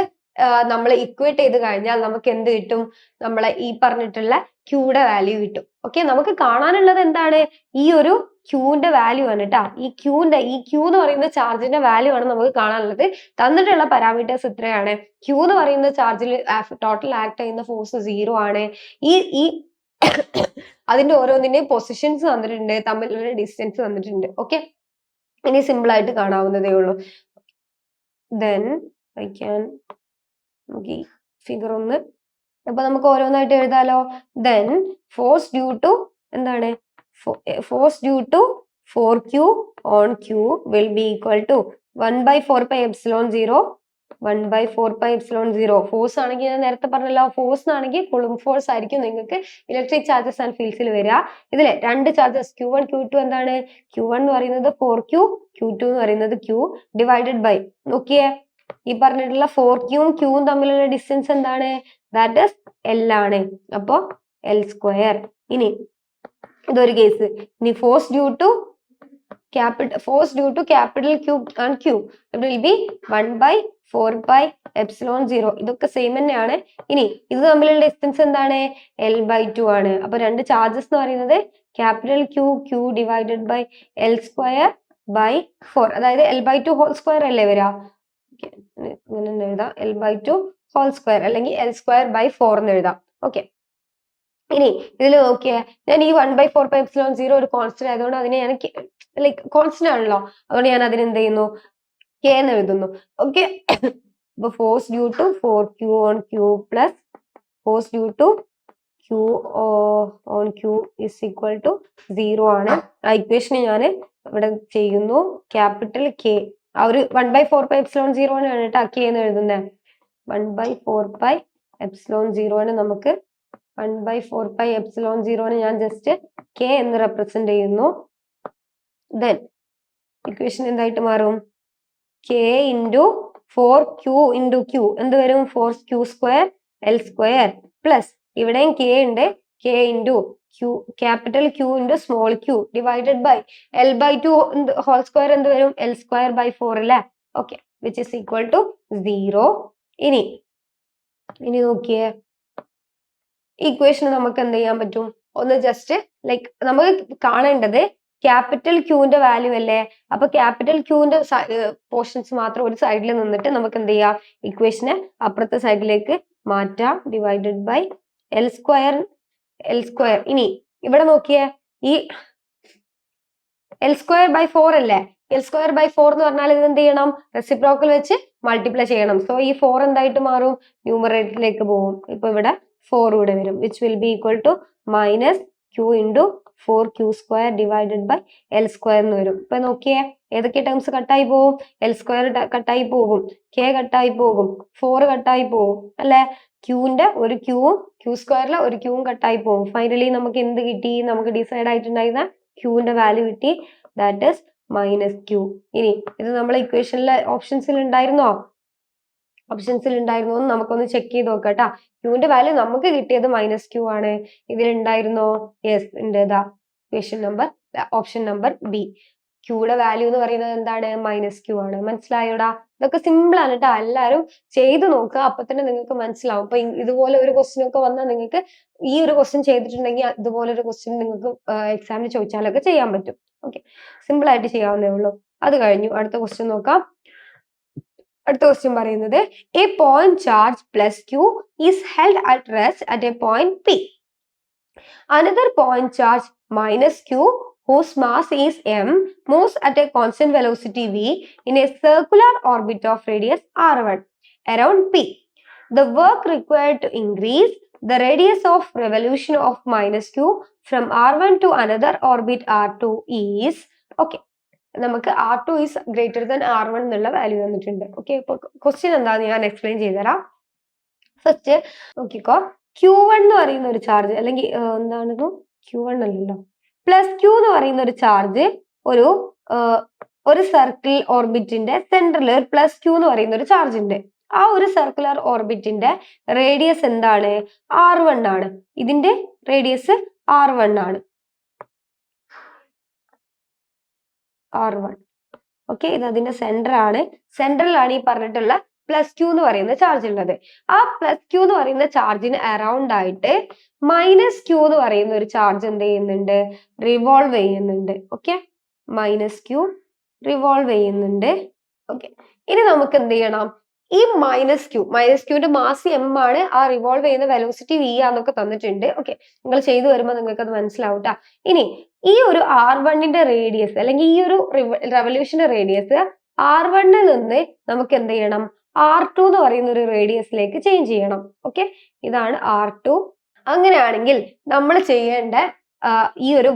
നമ്മൾ ഇക്വേറ്റ് ചെയ്ത് കഴിഞ്ഞാൽ നമുക്ക് എന്ത് കിട്ടും? നമ്മളെ ഈ പറഞ്ഞിട്ടുള്ള ക്യൂയുടെ വാല്യൂ കിട്ടും. ഓക്കെ, നമുക്ക് കാണാനുള്ളത് എന്താണ്? ഈ ഒരു ക്യൂന്റെ വാല്യൂ ആണ് കേട്ടോ. ഈ ക്യൂ എന്ന് പറയുന്ന ചാർജിന്റെ വാല്യൂ ആണ് നമുക്ക് കാണാനുള്ളത്. തന്നിട്ടുള്ള പാരാമീറ്റേഴ്സ് ഇത്രയാണ്. ക്യൂ എന്ന് പറയുന്ന ചാർജിൽ ടോട്ടൽ ആക്ട് ചെയ്യുന്ന ഫോഴ്സ് 0 ആണ്. ഈ അതിന്റെ ഓരോന്നിന്റെയും പൊസിഷൻസ് തന്നിട്ടുണ്ട്, തമ്മിലുള്ള ഡിസ്റ്റൻസ് തന്നിട്ടുണ്ട്. ഓക്കെ, ഇനി സിമ്പിൾ ആയിട്ട് കാണാവുന്നതേ ഉള്ളൂ. ദെൻ ഐ ക്യാൻ നമുക്ക് ഈ ഫിഗർ ഒന്ന് അപ്പൊ നമുക്ക് ഓരോന്നായിട്ട് എഴുതാലോ. ദെൻ ഫോഴ്സ് ഡ്യൂ ടു എന്താണ്? Force due to 4Q on Q will be equal to 1/4πε0 1/4πε0. Force ആണെങ്കിൽ ഞാൻ നേരത്തെ പറഞ്ഞല്ലോ, ഫോഴ്സ് ആണെങ്കിൽ കുളും ഫോഴ്സ് ആയിരിക്കും നിങ്ങൾക്ക് ഇലക്ട്രിക് ചാർജസ് ആൻഡ് ഫീൽഡ്സിൽ വരിക. ഇതിലെ രണ്ട് ചാർജസ് Q1 Q2 എന്താണ്? Q1 എന്ന് പറയുന്നത് 4Q, Q2 എന്ന് പറയുന്നത് Q ഡിവൈഡഡ് ബൈ, നോക്കിയേ ഈ പറഞ്ഞിട്ടുള്ള 4Q ഉം Q ഉം തമ്മിലുള്ള ഡിസ്റ്റൻസ് എന്താണ്? ദാറ്റ് ഇസ് L ആണ്. അപ്പോ L². ഇനി ഇതൊരു കേസ്. ഇനി force due to capital Q and Q it will be 1/4πε0. ഇതൊക്കെ സെയിം തന്നെയാണ്. ഇനി ഇത് തമ്മിലുള്ള ഡിസ്റ്റൻസ് എന്താണ്? L/2 ആണ്. അപ്പൊ രണ്ട് ചാർജസ് എന്ന് പറയുന്നത് capital Q divided by L²/4, അതായത് L/2 ഹോൾ സ്ക്വയർ അല്ലേ വരാ? ഇങ്ങനെ എഴുതാം, L/2 ഹോൾ സ്ക്വയർ അല്ലെങ്കിൽ L²/4 എന്ന് എഴുതാം. ഓക്കെ, ഇനി ഇതിൽ നോക്കിയേ, ഞാൻ ഈ 1/4πε0 ഒരു കോൺസ്റ്റന്റ് ആയതുകൊണ്ട് അതിനെ ഞാൻ ലൈക്ക് കോൺസ്റ്റന്റ് ആണല്ലോ, അതുകൊണ്ട് ഞാൻ അതിന് എന്ത് ചെയ്യുന്നു? K എന്ന് എഴുതുന്നു. ഓക്കെ, അപ്പൊ force due to 4Q on Q plus force due to Q on Q is equal to 0 ആണ്. ആ ഇക്വേഷൻ ഞാൻ ഇവിടെ ചെയ്യുന്നു. ക്യാപിറ്റൽ K, ആ ഒരു 1/4πε0 ആണ് കേട്ടോ K എന്ന് എഴുതുന്നത്. 1/4πε0 നമുക്ക് 1/4πε0 ഞാൻ ജസ്റ്റ് K എന്ന് റെപ്രസെന്റ് ചെയ്യുന്നു. ദെൻ ഇക്വേഷൻ എന്തായിട്ട് മാറും? K into 4Q into Q എന്ത് വരും? 4Q² L² പ്ലസ് ഇവിടെയും K ഉണ്ട്, K into Q capital Q into small Q divided by L/2 whole square എന്ത് വരും? L²/4 അല്ലേ? Okay, which is equal to 0. ഇനി നോക്കിയേ, ഇക്വേഷൻ നമുക്ക് എന്ത് ചെയ്യാൻ പറ്റും? ഒന്ന് ജസ്റ്റ് ലൈക്ക് നമുക്ക് കാണേണ്ടത് ക്യാപിറ്റൽ Qന്റെ വാല്യൂ അല്ലേ? അപ്പൊ ക്യാപിറ്റൽ Qന്റെ പോർഷൻസ് മാത്രം ഒരു സൈഡിൽ നിന്നിട്ട് നമുക്ക് എന്ത് ചെയ്യാം? ഇക്വേഷനെ അപ്പുറത്തെ സൈഡിലേക്ക് മാറ്റാം. Divided by L². ഇനി ഇവിടെ നോക്കിയേ, ഈ L²/4 അല്ലേ? L²/4 എന്ന് പറഞ്ഞാൽ ഇത് എന്ത് ചെയ്യണം? റെസിപ്രോക്കൽ വെച്ച് മൾട്ടിപ്ലൈ ചെയ്യണം. സോ ഈ 4 എന്തായിട്ട് മാറും? ന്യൂമറേറ്ററിലേക്ക് പോകും. ഇപ്പൊ ഇവിടെ 4 ഇവിടെ വരും, which will be equal to -Q into 4Q² divided by L² എന്ന് വരും. ഇപ്പൊ നോക്കിയേ, ഏതൊക്കെ ടേംസ് കട്ടായി പോകും? L² കട്ടായി പോകും, K കട്ടായി പോകും, 4 കട്ടായി പോകും അല്ലെ? Qന്റെ ഒരു Qവും Q² ഒരു Qവും കട്ടായി പോകും. ഫൈനലി നമുക്ക് എന്ത് കിട്ടി? നമുക്ക് ഡിസൈഡ് ആയിട്ടുണ്ടായിരുന്ന Qന്റെ വാല്യൂ കിട്ടി, ദാറ്റ് ഇസ് -Q. ഇനി ഇത് നമ്മളെ ഇക്വേഷനിലെ ഓപ്ഷൻസിൽ ഉണ്ടായിരുന്നോ? ഓപ്ഷൻസിൽ ഉണ്ടായിരുന്നോ എന്ന് നമുക്കൊന്ന് ചെക്ക് ചെയ്ത് നോക്കാം കേട്ടോ. Qന്റെ വാല്യൂ നമുക്ക് കിട്ടിയത് -Q ആണ്. ഇതിലുണ്ടായിരുന്നോ? യെസ് ഉണ്ട്. Equation number option number B. Qയുടെ വാല്യൂ എന്ന് പറയുന്നത് എന്താണ്? -Q ആണ്. മനസ്സിലായോടാ? ഇതൊക്കെ സിമ്പിൾ ആണ് കേട്ടോ. എല്ലാവരും ചെയ്ത് നോക്കുക, അപ്പൊ തന്നെ നിങ്ങൾക്ക് മനസ്സിലാവും. അപ്പൊ ഇതുപോലെ ഒരു ക്വസ്റ്റ്യൻ ഒക്കെ വന്നാൽ നിങ്ങൾക്ക് ഈ ഒരു ക്വസ്റ്റ്യൻ ചെയ്തിട്ടുണ്ടെങ്കിൽ ഇതുപോലെ ഒരു ക്വസ്റ്റ്യൻ നിങ്ങൾക്ക് എക്സാമിന് ചോദിച്ചാലൊക്കെ ചെയ്യാൻ പറ്റും. ഓക്കെ, സിമ്പിൾ ആയിട്ട് ചെയ്യാവുന്നേ ഉള്ളൂ. അത് കഴിഞ്ഞു, അടുത്ത ക്വസ്റ്റ്യൻ നോക്കാം. അടുത്ത ക്വസ്റ്റ്യൻ പറയുന്നത്, A point charge plus Q is held at rest at A point P. Another point charge -Q whose mass is m moves at a constant velocity v in a circular orbit of radius r1 around P. The work required to increase the radius of revolution of -Q from r1 to another orbit r2 is, okay, നമുക്ക് r2 is greater than r1 എന്നുള്ള വാല്യൂ തന്നിട്ടുണ്ട്. ഓക്കെ, ഇപ്പൊ ക്വസ്റ്റ്യൻ എന്താന്ന് ഞാൻ എക്സ്പ്ലെയിൻ ചെയ്തുതരാം. ഫസ്റ്റ് നോക്കിക്കോ, Q1 എന്ന് പറയുന്ന ഒരു ചാർജ്, അല്ലെങ്കിൽ എന്താണെന്നു Q1 അല്ലല്ലോ, +Q എന്ന് പറയുന്ന ഒരു ചാർജ് ഒരു ഒരു സർക്കിൾ ഓർബിറ്റിന്റെ സെന്ററിൽ ഒരു +q എന്ന് പറയുന്ന ഒരു ചാർജ് ഉണ്ട്. ആ ഒരു സർക്കുലർ ഓർബിറ്റിന്റെ റേഡിയസ് എന്താണ്? r1 ആണ്. ഇതിന്റെ റേഡിയസ് r1 ആണ്. r1 ഓക്കെ, ഇത് അതിന്റെ സെന്റർ ആണ്. സെന്ററിലാണ് ഈ പറഞ്ഞിട്ടുള്ള +q എന്ന് പറയുന്ന ചാർജ് ഉള്ളത്. ആ +q എന്ന് പറയുന്ന ചാർജിന് അറൗണ്ട് ആയിട്ട് -q എന്ന് പറയുന്ന ഒരു ചാർജ് എന്ത് ചെയ്യുന്നുണ്ട്? റിവോൾവ് ചെയ്യുന്നുണ്ട്. ഓക്കെ, -q റിവോൾവ് ചെയ്യുന്നുണ്ട്. ഓക്കെ, ഇനി നമുക്ക് എന്ത് ചെയ്യണം? ഈ -q ന്റെ മാസ് m ആണ്, ആ റിവോൾവ് ചെയ്യുന്ന വെലോസിറ്റി v ആന്നൊക്കെ തന്നിട്ടുണ്ട്. ഓക്കെ, നിങ്ങൾ ചെയ്തു വരുമ്പോൾ നിങ്ങൾക്ക് അത് മനസ്സിലാവും ട്ടാ. ഇനി ഈ ഒരു r1ന്റെ റേഡിയസ് അല്ലെങ്കിൽ ഈ ഒരു റെവല്യൂഷന്റെ റേഡിയസ് r1ൽ നിന്ന് നമുക്ക് എന്ത് ചെയ്യണം? r2 എന്ന് പറയുന്ന ഒരു റേഡിയസിലേക്ക് ചേഞ്ച് ചെയ്യണം. ഓക്കെ, ഇതാണ് r2. അങ്ങനെയാണെങ്കിൽ നമ്മൾ ചെയ്യേണ്ട ഈ ഒരു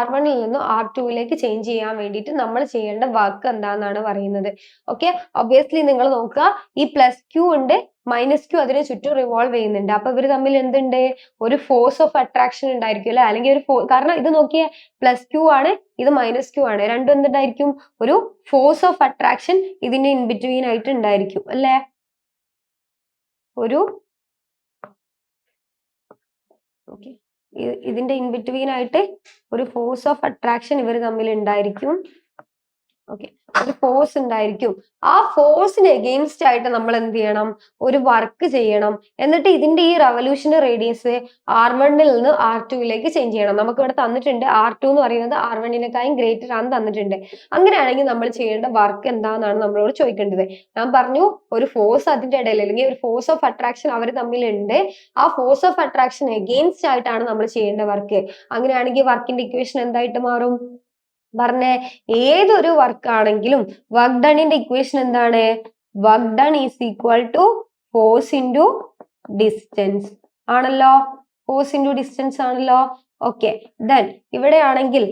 r1ൽ നിന്നും r2ലേക്ക് ചേഞ്ച് ചെയ്യാൻ വേണ്ടിയിട്ട് നമ്മൾ ചെയ്യേണ്ട വർക്ക് എന്താണെന്നാണ് പറയുന്നത്. ഓക്കെ, ഒബ്വിയസ്ലി നിങ്ങൾ നോക്കുക, ഈ +q ഉണ്ട്, -q അതിന് ചുറ്റും റിവോൾവ് ചെയ്യുന്നുണ്ട്. അപ്പൊ ഇവർ തമ്മിൽ എന്തുണ്ട്? ഒരു ഫോഴ്സ് ഓഫ് അട്രാക്ഷൻ ഉണ്ടായിരിക്കും അല്ലെ? അല്ലെങ്കിൽ ഒരു കാരണം ഇത് നോക്കിയേ, +q ആണ്, ഇത് -q ആണ്, രണ്ടും എന്തുണ്ടായിരിക്കും? ഒരു ഫോഴ്സ് ഓഫ് അട്രാക്ഷൻ ഇതിന്റെ ഇൻ ബിറ്റ്വീൻ ആയിട്ട് ഉണ്ടായിരിക്കും അല്ലെ? ഒരു ഓക്കെ, ഇതിന്റെ ഇൻ ബിറ്റ്വീൻ ആയിട്ട് ഒരു ഫോഴ്സ് ഓഫ് അട്രാക്ഷൻ ഇവർ തമ്മിൽ ഉണ്ടായിരിക്കും. ഓക്കെ, ഒരു ഫോഴ്സ് ഉണ്ടായിരിക്കും. ആ ഫോഴ്സിന് എഗെയിൻസ്റ്റ് ആയിട്ട് നമ്മൾ എന്ത് ചെയ്യണം? ഒരു വർക്ക് ചെയ്യണം. എന്നിട്ട് ഇതിന്റെ ഈ റെവല്യൂഷന്റെ റേഡിയസ് r1ൽ നിന്ന് r2ലേക്ക് ചേഞ്ച് ചെയ്യണം. നമുക്ക് ഇവിടെ തന്നിട്ടുണ്ട് r2 എന്ന് പറയുന്നത് r1നേക്കാളും ഗ്രേറ്റർ ആണ് തന്നിട്ടുണ്ട്. അങ്ങനെയാണെങ്കിൽ നമ്മൾ ചെയ്യേണ്ട വർക്ക് എന്താണെന്നാണ് നമ്മളോട് ചോദിക്കേണ്ടത്. ഞാൻ പറഞ്ഞു, ഒരു ഫോഴ്സ് അതിന്റെ ഇടയിൽ അല്ലെങ്കിൽ ഒരു ഫോഴ്സ് ഓഫ് അട്രാക്ഷൻ അവർ തമ്മിലുണ്ട്. ആ ഫോഴ്സ് ഓഫ് അട്രാക്ഷൻ എഗെയിൻസ്റ്റ് ആയിട്ടാണ് നമ്മൾ ചെയ്യേണ്ട വർക്ക്. അങ്ങനെയാണെങ്കിൽ വർക്കിന്റെ ഇക്വേഷൻ എന്തായിട്ട് മാറും? പറഞ്ഞേ, ഏതൊരു വർക്ക് ആണെങ്കിലും വർക്ക് ഡണിന്റെ ഇക്വേഷൻ എന്താണ്? Work done is equal to force into distance ആണല്ലോ. ഫോഴ്സ് ഇൻറ്റു ഡിസ്റ്റൻസ് ആണല്ലോ. ഓക്കെ, ദെൻ ഇവിടെ ആണെങ്കിൽ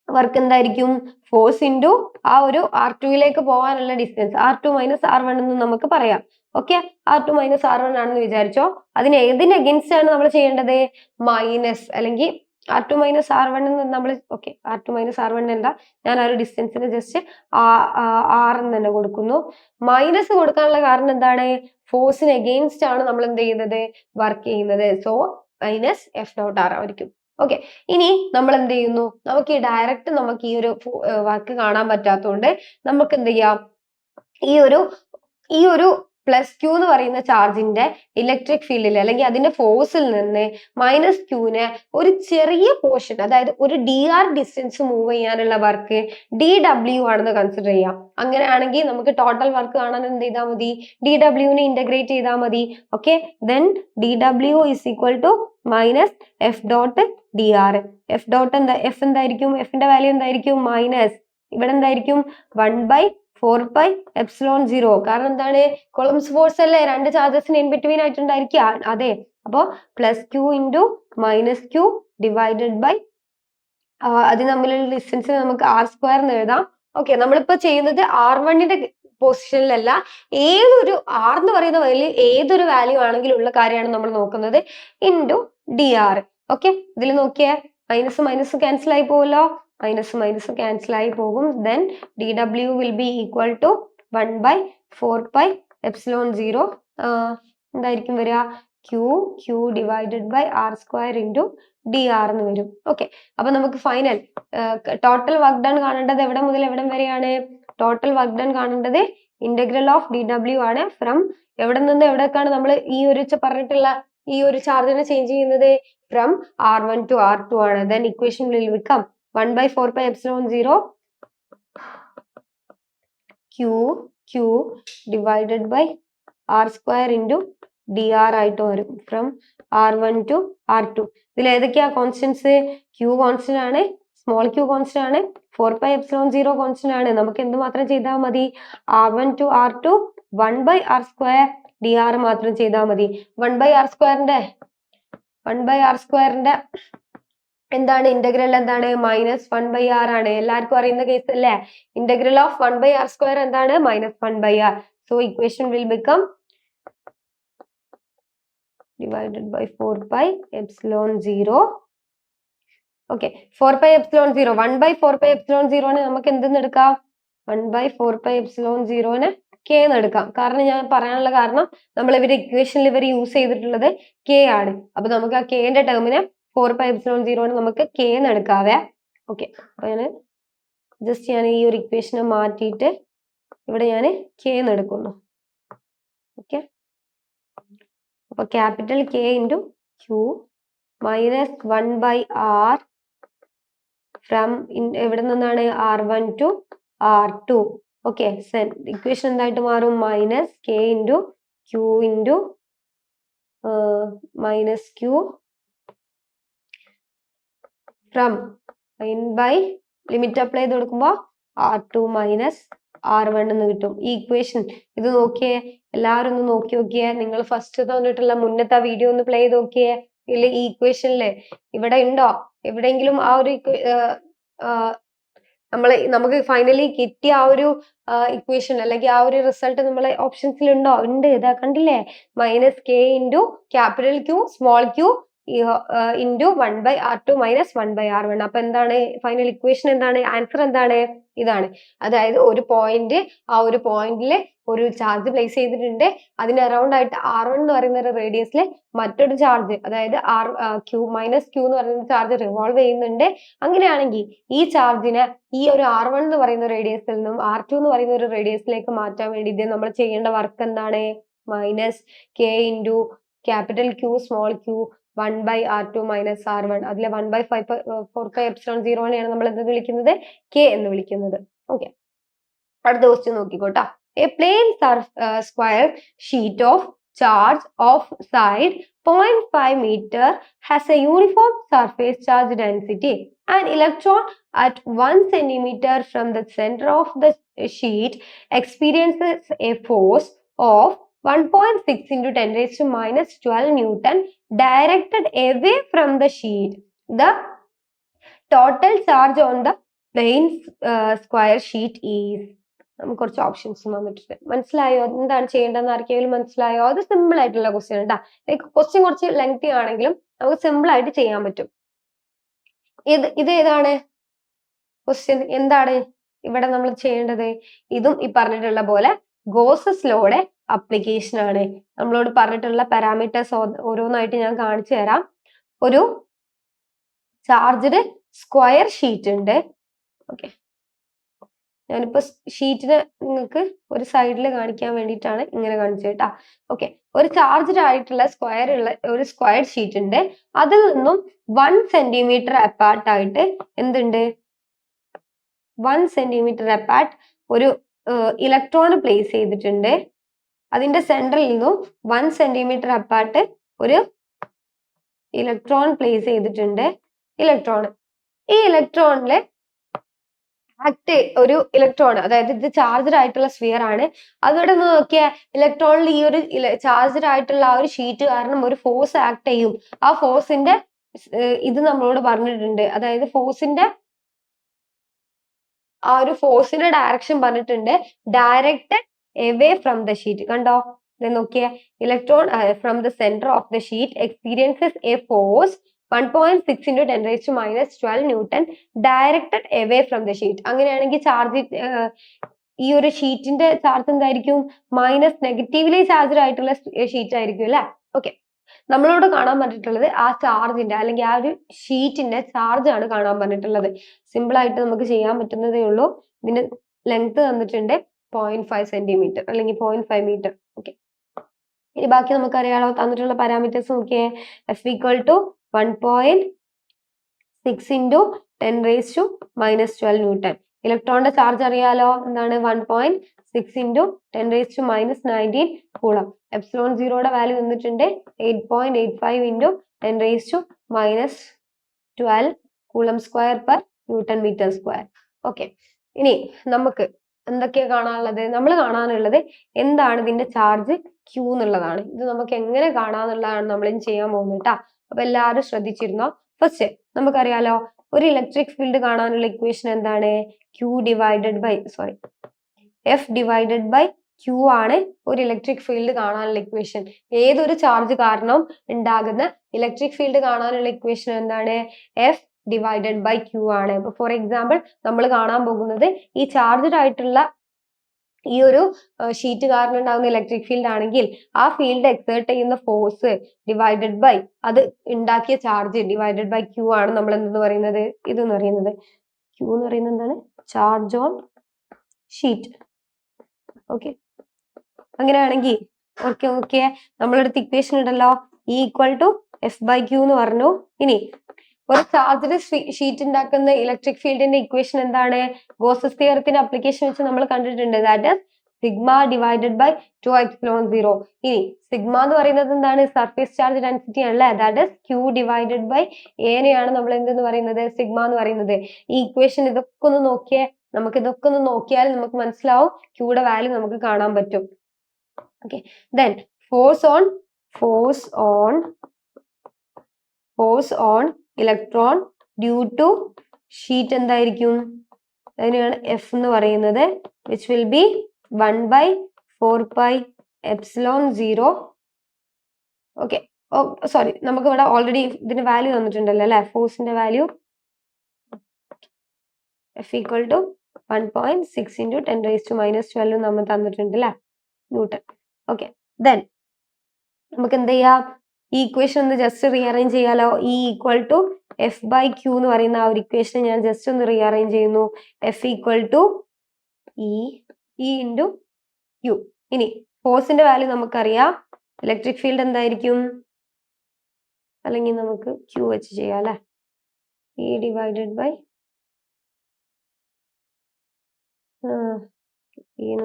വർക്ക് എന്തായിരിക്കും? ഫോഴ്സ് ഇൻറ്റു ആ ഒരു r2ലേക്ക് പോകാനുള്ള ഡിസ്റ്റൻസ്, r2 - r1 എന്ന് നമുക്ക് പറയാം. ഓക്കെ, r2 - r1 ആണെന്ന് വിചാരിച്ചോ. അതിന് ഏതിന് അഗെയിൻസ്റ്റ് ആണ് നമ്മൾ ചെയ്യേണ്ടത്? മൈനസ് അല്ലെങ്കിൽ r2 - r1 എന്ന് നമ്മൾ ഓക്കെ, r2 - r1 എന്താ, ഞാൻ ആ ഒരു ഡിസ്റ്റൻസിന് ജസ്റ്റ് r എന്ന് തന്നെ കൊടുക്കുന്നു. മൈനസ് കൊടുക്കാനുള്ള കാരണം എന്താണ്? ഫോഴ്സിന് എഗെയിൻസ്റ്റ് ആണ് നമ്മൾ എന്ത് ചെയ്യുന്നത്? വർക്ക് ചെയ്യുന്നത്. സോ -F.r ആയിരിക്കും. ഓക്കെ, ഇനി നമ്മൾ എന്ത് ചെയ്യുന്നു? നമുക്ക് ഈ ഡയറക്റ്റ് നമുക്ക് ഈ ഒരു വർക്ക് കാണാൻ പറ്റാത്തതുകൊണ്ട് നമുക്ക് എന്ത് ചെയ്യാം? ഈ ഒരു +q എന്ന് പറയുന്ന ചാർജിന്റെ ഇലക്ട്രിക് ഫീൽഡിൽ അല്ലെങ്കിൽ അതിന്റെ ഫോഴ്സിൽ നിന്ന് -qനെ ഒരു ചെറിയ പോർഷൻ, അതായത് ഒരു dr ഡിസ്റ്റൻസ് മൂവ് ചെയ്യാനുള്ള വർക്ക് dw ആണെന്ന് കൺസിഡർ ചെയ്യാം. അങ്ങനെയാണെങ്കിൽ നമുക്ക് ടോട്ടൽ വർക്ക് കാണാൻ എന്ത് ചെയ്താൽ മതി? dwനെ ഇന്റഗ്രേറ്റ് ചെയ്താൽ മതി. Okay, then dw is equal to -F.dr. F. എന്താ? F എന്തായിരിക്കും? Fന്റെ വാല്യൂ എന്തായിരിക്കും? മൈനസ്, ഇവിടെ എന്തായിരിക്കും? 1/4πε0. കാരണം എന്താണ്? കൊളംസ് ഫോഴ്സ് അല്ലേ, രണ്ട് ചാർജസിന് ഇൻ ബിറ്റ്വീൻ ആയിട്ടുണ്ടായിരിക്കുക. അതെ, അപ്പോ +q into -q divided by അതിന് തമ്മിലുള്ള ഡിസ്റ്റൻസ് നമുക്ക് r² എന്ന് എഴുതാം. ഓക്കെ, നമ്മളിപ്പോ ചെയ്യുന്നത് r1ന്റെ പൊസിഷനിലല്ല, ഏതൊരു r എന്ന് പറയുന്ന വാല്യൂ ഏതൊരു വാല്യൂ ആണെങ്കിലും ഉള്ള കാര്യമാണ് നമ്മൾ നോക്കുന്നത്, ഇൻറ്റു dr. ഓക്കെ, ഇതിൽ നോക്കിയേ, മൈനസ് മൈനസ് ക്യാൻസൽ ആയി പോകുമല്ലോ, മൈനസ് ക്യാൻസൽ ആയി പോകും. Then dw will be equal to 1/4πε0 എന്തായിരിക്കും വരിക? q divided by r² into dr എന്ന് വരും. ഓക്കെ, അപ്പൊ നമുക്ക് ഫൈനൽ ടോട്ടൽ വർക്ക് ഡൺ കാണേണ്ടത് എവിടെ മുതൽ എവിടെ വരെയാണ്? ടോട്ടൽ വർക്ക് ഡൺ കാണേണ്ടത് ഇന്റഗ്രൽ ഓഫ് dw ആണ്. ഫ്രം എവിടെ നിന്ന് എവിടേക്കാണ് നമ്മൾ ഈ ഒരു പറഞ്ഞിട്ടുള്ള ഈ ഒരു ചാർജിനെ ചേഞ്ച് ചെയ്യുന്നത്? ഫ്രം r1 to r2 ആണ്. Then equation will become 1/4πε0 q divided by r² into dr ആയിട്ട് വരും. From r1 to r2. ഇതിൽ ഏതൊക്കെയാ കോൺസ്റ്റൻസ്? q കോൺസ്റ്റന്റ് ആണ്, സ്മോൾ q കോൺസ്റ്റന്റ് ആണ്, 4πε0 കോൺസ്റ്റന്റ് ആണ്. നമുക്ക് എന്ത് മാത്രം ചെയ്താൽ മതി? r1 to r2 1/r² dr മാത്രം ചെയ്താൽ മതി. 1/r²ന്റെ എന്താണ്? ഇന്റഗ്രൽ എന്താണ്? -1/r ആണ്. എല്ലാവർക്കും അറിയുന്ന കേസ് അല്ലേ? ഇന്റഗ്രൽ ഓഫ് 1/r² എന്താണ്? -1/r. So equation will become divided by 4πε0 okay 4πε0 1/4πε0 നമുക്ക് എന്തെന്ന് എടുക്കാം 1/4πε0 k എന്ന് എടുക്കാം. കാരണം ഞാൻ പറയാനുള്ള കാരണം നമ്മൾ ഇവര് ഇക്വേഷനിൽ ഇവർ യൂസ് ചെയ്തിട്ടുള്ളത് k ആണ്. അപ്പൊ നമുക്ക് ആ k ന്റെ ടേമിനെ 4πε0 നമുക്ക് k എന്ന് എടുക്കാവേ. ഓക്കെ അപ്പൊ ഞാൻ ഈ ഒരു ഇക്വേഷനെ മാറ്റിയിട്ട് ഇവിടെ ഞാൻ k എന്ന് എടുക്കുന്നു. ഓക്കെ അപ്പൊ capital K into Q minus 1/r from എവിടെ നിന്നാണ് R1 to R2. Okay equation എന്തായിട്ട് മാറും minus K into Q into minus Q from limit apply ചെയ്ത് കൊടുക്കുമ്പോൾ R2 മൈനസ് R1 എന്ന് കിട്ടും. ഈ ഇക്വേഷൻ ഇത് നോക്കിയേ, എല്ലാവരും ഒന്ന് നോക്കി നോക്കിയേ. നിങ്ങൾ ഫസ്റ്റ് തന്നിട്ടുള്ള മുന്നത്തെ വീഡിയോ ഒന്ന് പ്ലേ ചെയ്ത് നോക്കിയേ. ഇല്ല ഈ ഇക്വേഷനില് ഇവിടെ ഉണ്ടോ എവിടെയെങ്കിലും ആ ഒരു നമുക്ക് ഫൈനലി കിട്ടിയ ആ ഒരു ഇക്വേഷൻ അല്ലെങ്കിൽ ആ ഒരു റിസൾട്ട് നമ്മളെ ഓപ്ഷൻസിൽ ഉണ്ടോ? ഉണ്ട്. ഇതാ കണ്ടില്ലേ minus K into capital Q small Q into 1/R2 minus 1/R1. അപ്പൊ എന്താണ് ഫൈനൽ ഇക്വേഷൻ? എന്താണ് ആൻസർ? എന്താണ്? ഇതാണ്. അതായത് ഒരു പോയിന്റ്, ആ ഒരു പോയിന്റിൽ ഒരു ചാർജ് പ്ലേസ് ചെയ്തിട്ടുണ്ട്. അതിന് അറൗണ്ട് ആയിട്ട് R1 എന്ന് പറയുന്ന ഒരു റേഡിയസിൽ മറ്റൊരു ചാർജ്, അതായത് Q എന്ന് പറയുന്ന ചാർജ് റിവോൾവ് ചെയ്യുന്നുണ്ട്. അങ്ങനെയാണെങ്കിൽ ഈ ചാർജിനെ ഈ ഒരു R1 എന്ന് പറയുന്ന റേഡിയസിൽ നിന്നും R2 എന്ന് പറയുന്ന ഒരു റേഡിയസിലേക്ക് മാറ്റാൻ വേണ്ടിയിട്ട് നമ്മൾ ചെയ്യേണ്ട വർക്ക് എന്താണ്? Minus K into capital Q small Q 1/R2 minus R1. അതിലെ 1/4πε0 നമ്മൾ എന്ത് വിളിക്കുന്നത്? K എന്ന് വിളിക്കുന്നത്. ഓക്കെ അടുത്ത question നോക്കിക്കോട്ടാ. A plain square sheet of charge of side 0.5 meter has a uniform surface charge density. An electron at 1 centimeter from the center of the sheet experiences a force of 1.6 into 10 raised to minus 12 Newton directed away from the sheet. The total charge on the plain square sheet is. നമുക്ക് കുറച്ച് ഓപ്ഷൻസ് വന്നിട്ടുണ്ട്. മനസ്സിലായോ എന്താണ് ചെയ്യേണ്ടതെന്ന് ആർക്കെങ്കിലും മനസ്സിലായോ? അത് സിമ്പിൾ ആയിട്ടുള്ള ക്വസ്റ്റ്യൻ കേട്ടാ. ക്വസ്റ്റ്യൻ കുറച്ച് ലെങ്തി ആണെങ്കിലും നമുക്ക് സിമ്പിൾ ആയിട്ട് ചെയ്യാൻ പറ്റും. ഇത് ഏതാണ് ക്വസ്റ്റ്യൻ? എന്താണ് ഇവിടെ നമ്മൾ ചെയ്യേണ്ടത്? ഇതും ഈ പറഞ്ഞിട്ടുള്ള പോലെ ഗോസസ് ലോയുടെ അപ്ലിക്കേഷൻ ആണ്. നമ്മളോട് പറഞ്ഞിട്ടുള്ള പാരാമീറ്റേഴ്സ് ഓരോന്നായിട്ട് ഞാൻ കാണിച്ചു തരാം. ഒരു ചാർജ്ഡ് സ്ക്വയർ ഷീറ്റ് ഉണ്ട്. ഓക്കെ ഞാനിപ്പോ ഷീറ്റിനെ നിങ്ങൾക്ക് ഒരു സൈഡിൽ കാണിക്കാൻ വേണ്ടിയിട്ടാണ് ഇങ്ങനെ കാണിച്ചത് കേട്ടാ. ഓക്കെ ഒരു ചാർജ്ഡ് ആയിട്ടുള്ള ഒരു സ്ക്വയർ ഷീറ്റ് ഉണ്ട്. അതിൽ നിന്നും 1 സെന്റിമീറ്റർ അപ്പാർട്ട് ആയിട്ട് എന്തുണ്ട്? 1 സെന്റിമീറ്റർ അപ്പാർട്ട് ഒരു ഇലക്ട്രോൺ പ്ലേസ് ചെയ്തിട്ടുണ്ട്. അതിന്റെ സെന്ററിൽ നിന്നും 1 സെന്റിമീറ്റർ അപ്പാർട്ട് ഒരു ഇലക്ട്രോൺ പ്ലേസ് ചെയ്തിട്ടുണ്ട്. ഈ ഇലക്ട്രോണില് ഒരു ഇലക്ട്രോൺ, അതായത് ഇത് ചാർജ്ഡ് ആയിട്ടുള്ള സ്ഫിയർ ആണ്. അതിവിടെ നോക്കിയ ഇലക്ട്രോണിൽ ഈ ഒരു ചാർജ്ഡ് ആയിട്ടുള്ള ആ ഒരു ഷീറ്റ് കാരണം ഒരു ഫോഴ്സ് ആക്ട് ചെയ്യും. ആ ഫോഴ്സിന്റെ ഇത് നമ്മളോട് പറഞ്ഞിട്ടുണ്ട്. അതായത് ഫോഴ്സിന്റെ ഡയറക്ഷൻ പറഞ്ഞിട്ടുണ്ട്. Directed away from the sheet. കണ്ടോ നോക്കിയ electron from the centre of the sheet experiences a force 1.6 into 10 raised to minus 12 Newton directed away from the sheet. അങ്ങനെയാണെങ്കിൽ ചാർജ് ഈ ഒരു ഷീറ്റിന്റെ ചാർജ് എന്തായിരിക്കും? മൈനസ് നെഗറ്റീവ്ലി ചാർജ്ഡ് ആയിട്ടുള്ള ഷീറ്റ് ആയിരിക്കും അല്ലെ. ഓക്കെ നമ്മളോട് കാണാൻ പറഞ്ഞിട്ടുള്ളത് ആ ചാർജിന്റെ അല്ലെങ്കിൽ ആ ഒരു ഷീറ്റിന്റെ ചാർജ് ആണ് കാണാൻ പറഞ്ഞിട്ടുള്ളത്. സിമ്പിൾ ആയിട്ട് നമുക്ക് ചെയ്യാൻ പറ്റുന്നതേ ഉള്ളൂ. ഇതിന്റെ ലെങ്ത് തന്നിട്ടുണ്ട് 0.5 സെന്റിമീറ്റർ അല്ലെങ്കിൽ 0.5 മീറ്റർ. ഓക്കെ ഇനി ബാക്കി നമുക്കറിയാലോ തന്നിട്ടുള്ള പാരാമീറ്റേഴ്സ് നോക്കിയേ. F equal to 1.6 into 10 raised to minus 12 Newton. ഇലക്ട്രോണിന്റെ ചാർജ് അറിയാലോ എന്താണ്? 1.6 into 10 raised to minus 19 coulomb. Epsilon സീറോയുടെ വാല്യൂ തന്നിട്ടുണ്ട് 8.85 into 10 raised to minus 12 coulomb square per newton metre square. Okay ഇനി നമുക്ക് എന്തൊക്കെയാ കാണാനുള്ളത്? നമ്മൾ കാണാനുള്ളത് എന്താണ്? ഇതിന്റെ ചാർജ് Q എന്നുള്ളതാണ്. ഇത് നമുക്ക് എങ്ങനെ കാണാന്നുള്ളതാണ് നമ്മൾ ചെയ്യാൻ പോകുന്നത് കേട്ടാ. അപ്പൊ എല്ലാവരും ശ്രദ്ധിച്ചിരുന്നോ? ഫസ്റ്റ് നമുക്കറിയാലോ ഒരു ഇലക്ട്രിക് ഫീൽഡ് കാണാനുള്ള ഇക്വേഷൻ എന്താണ്? F divided by Q ആണ് ഒരു ഇലക്ട്രിക് ഫീൽഡ് കാണാനുള്ള ഇക്വേഷൻ. ഏതൊരു ചാർജ് കാരണം ഉണ്ടാകുന്ന ഇലക്ട്രിക് ഫീൽഡ് കാണാനുള്ള ഇക്വേഷൻ എന്താണ്? F ഡിവൈഡഡ് ബൈ ക്യൂ ആണ്. ഇപ്പൊ ഫോർ എക്സാമ്പിൾ നമ്മൾ കാണാൻ പോകുന്നത് ഈ ചാർജ്ഡ് ആയിട്ടുള്ള ഈ ഒരു ഷീറ്റ് കാരണം ഉണ്ടാകുന്ന ഇലക്ട്രിക് ഫീൽഡ് ആണെങ്കിൽ ആ ഫീൽഡ് എക്സേർട്ട് ചെയ്യുന്ന ഫോഴ്സ് ഡിവൈഡഡ് ബൈ അത് ഉണ്ടാക്കിയ ചാർജ് ഡിവൈഡഡ് ബൈ ക്യൂ ആണ് നമ്മൾ എന്തെന്ന് പറയുന്നത്, ഇതെന്ന് പറയുന്നത്. ക്യൂ എന്ന് പറയുന്നത് എന്താണ്? Charge on sheet. ഓക്കെ, അങ്ങനെയാണെങ്കിൽ ഓക്കെ നമ്മളെടുത്ത് ഇക്വേഷൻ ഉണ്ടല്ലോ, E equal to F by Q എന്ന് പറഞ്ഞു. ഇനി ഒരു ചാർജ്ഡ് ഷീറ്റ് ഉണ്ടാക്കുന്ന ഇലക്ട്രിക് ഫീൽഡിന്റെ ഇക്വേഷൻ എന്താണ്? ഗോസസ് തിയറത്തിന്റെ അപ്ലിക്കേഷൻ വെച്ച് നമ്മൾ കണ്ടിട്ടുണ്ട്. That is sigma divided by 2 epsilon 0. ഇനി സിഗ്മ എന്ന് പറയുന്നത് എന്താണ്? സർഫേസ് ചാർജ് ഡെൻസിറ്റി ആണല്ലേ. That is Q divided by എനെയാണ് നമ്മൾ എന്തെന്ന് പറയുന്നത്? സിഗ്മ എന്ന് പറയുന്നത്. ഈ ഇക്വേഷൻ ഇതൊക്കെ ഒന്ന് നോക്കിയേ, നമുക്ക് ഇതൊക്കെ ഒന്ന് നോക്കിയാൽ നമുക്ക് മനസ്സിലാവും ക്യൂയുടെ വാല്യൂ നമുക്ക് കാണാൻ പറ്റും. Okay, then force on electron due to sheet എന്തായിരിക്കും? അതിനെയാണ് എഫ് എന്ന് പറയുന്നത്, which will be 1/4 pi epsilon 0. Okay, sorry, നമുക്ക് ഇവിടെ ഓൾറെഡി ഇതിന്റെ വാല്യൂ തന്നിട്ടുണ്ടല്ലോ അല്ലെ, ഫോഴ്സിന്റെ value F equal to 1.6 into 10⁻⁻12 നമ്മൾ തന്നിട്ടുണ്ട് അല്ലെ, ന്യൂട്ടൺ. ഓക്കെ, ദെൻ നമുക്ക് എന്ത് ചെയ്യാം? ഈ ഇക്വേഷൻ ഒന്ന് ജസ്റ്റ് റീഅറേഞ്ച് ചെയ്യാലോ. E equal to F by Q എന്ന് പറയുന്ന ആ ഒരു ഇക്വേഷൻ ഞാൻ ജസ്റ്റ് ഒന്ന് റീഅറേഞ്ച് ചെയ്യുന്നു. F equal to E into Q. ഇനി ഫോഴ്സിന്റെ വാല്യൂ നമുക്കറിയാം, ഇലക്ട്രിക് ഫീൽഡ് എന്തായിരിക്കും? അല്ലെങ്കിൽ നമുക്ക് ക്യൂ വെച്ച് ചെയ്യാം അല്ലെ. ഇ ഡിവൈഡഡ് ബൈ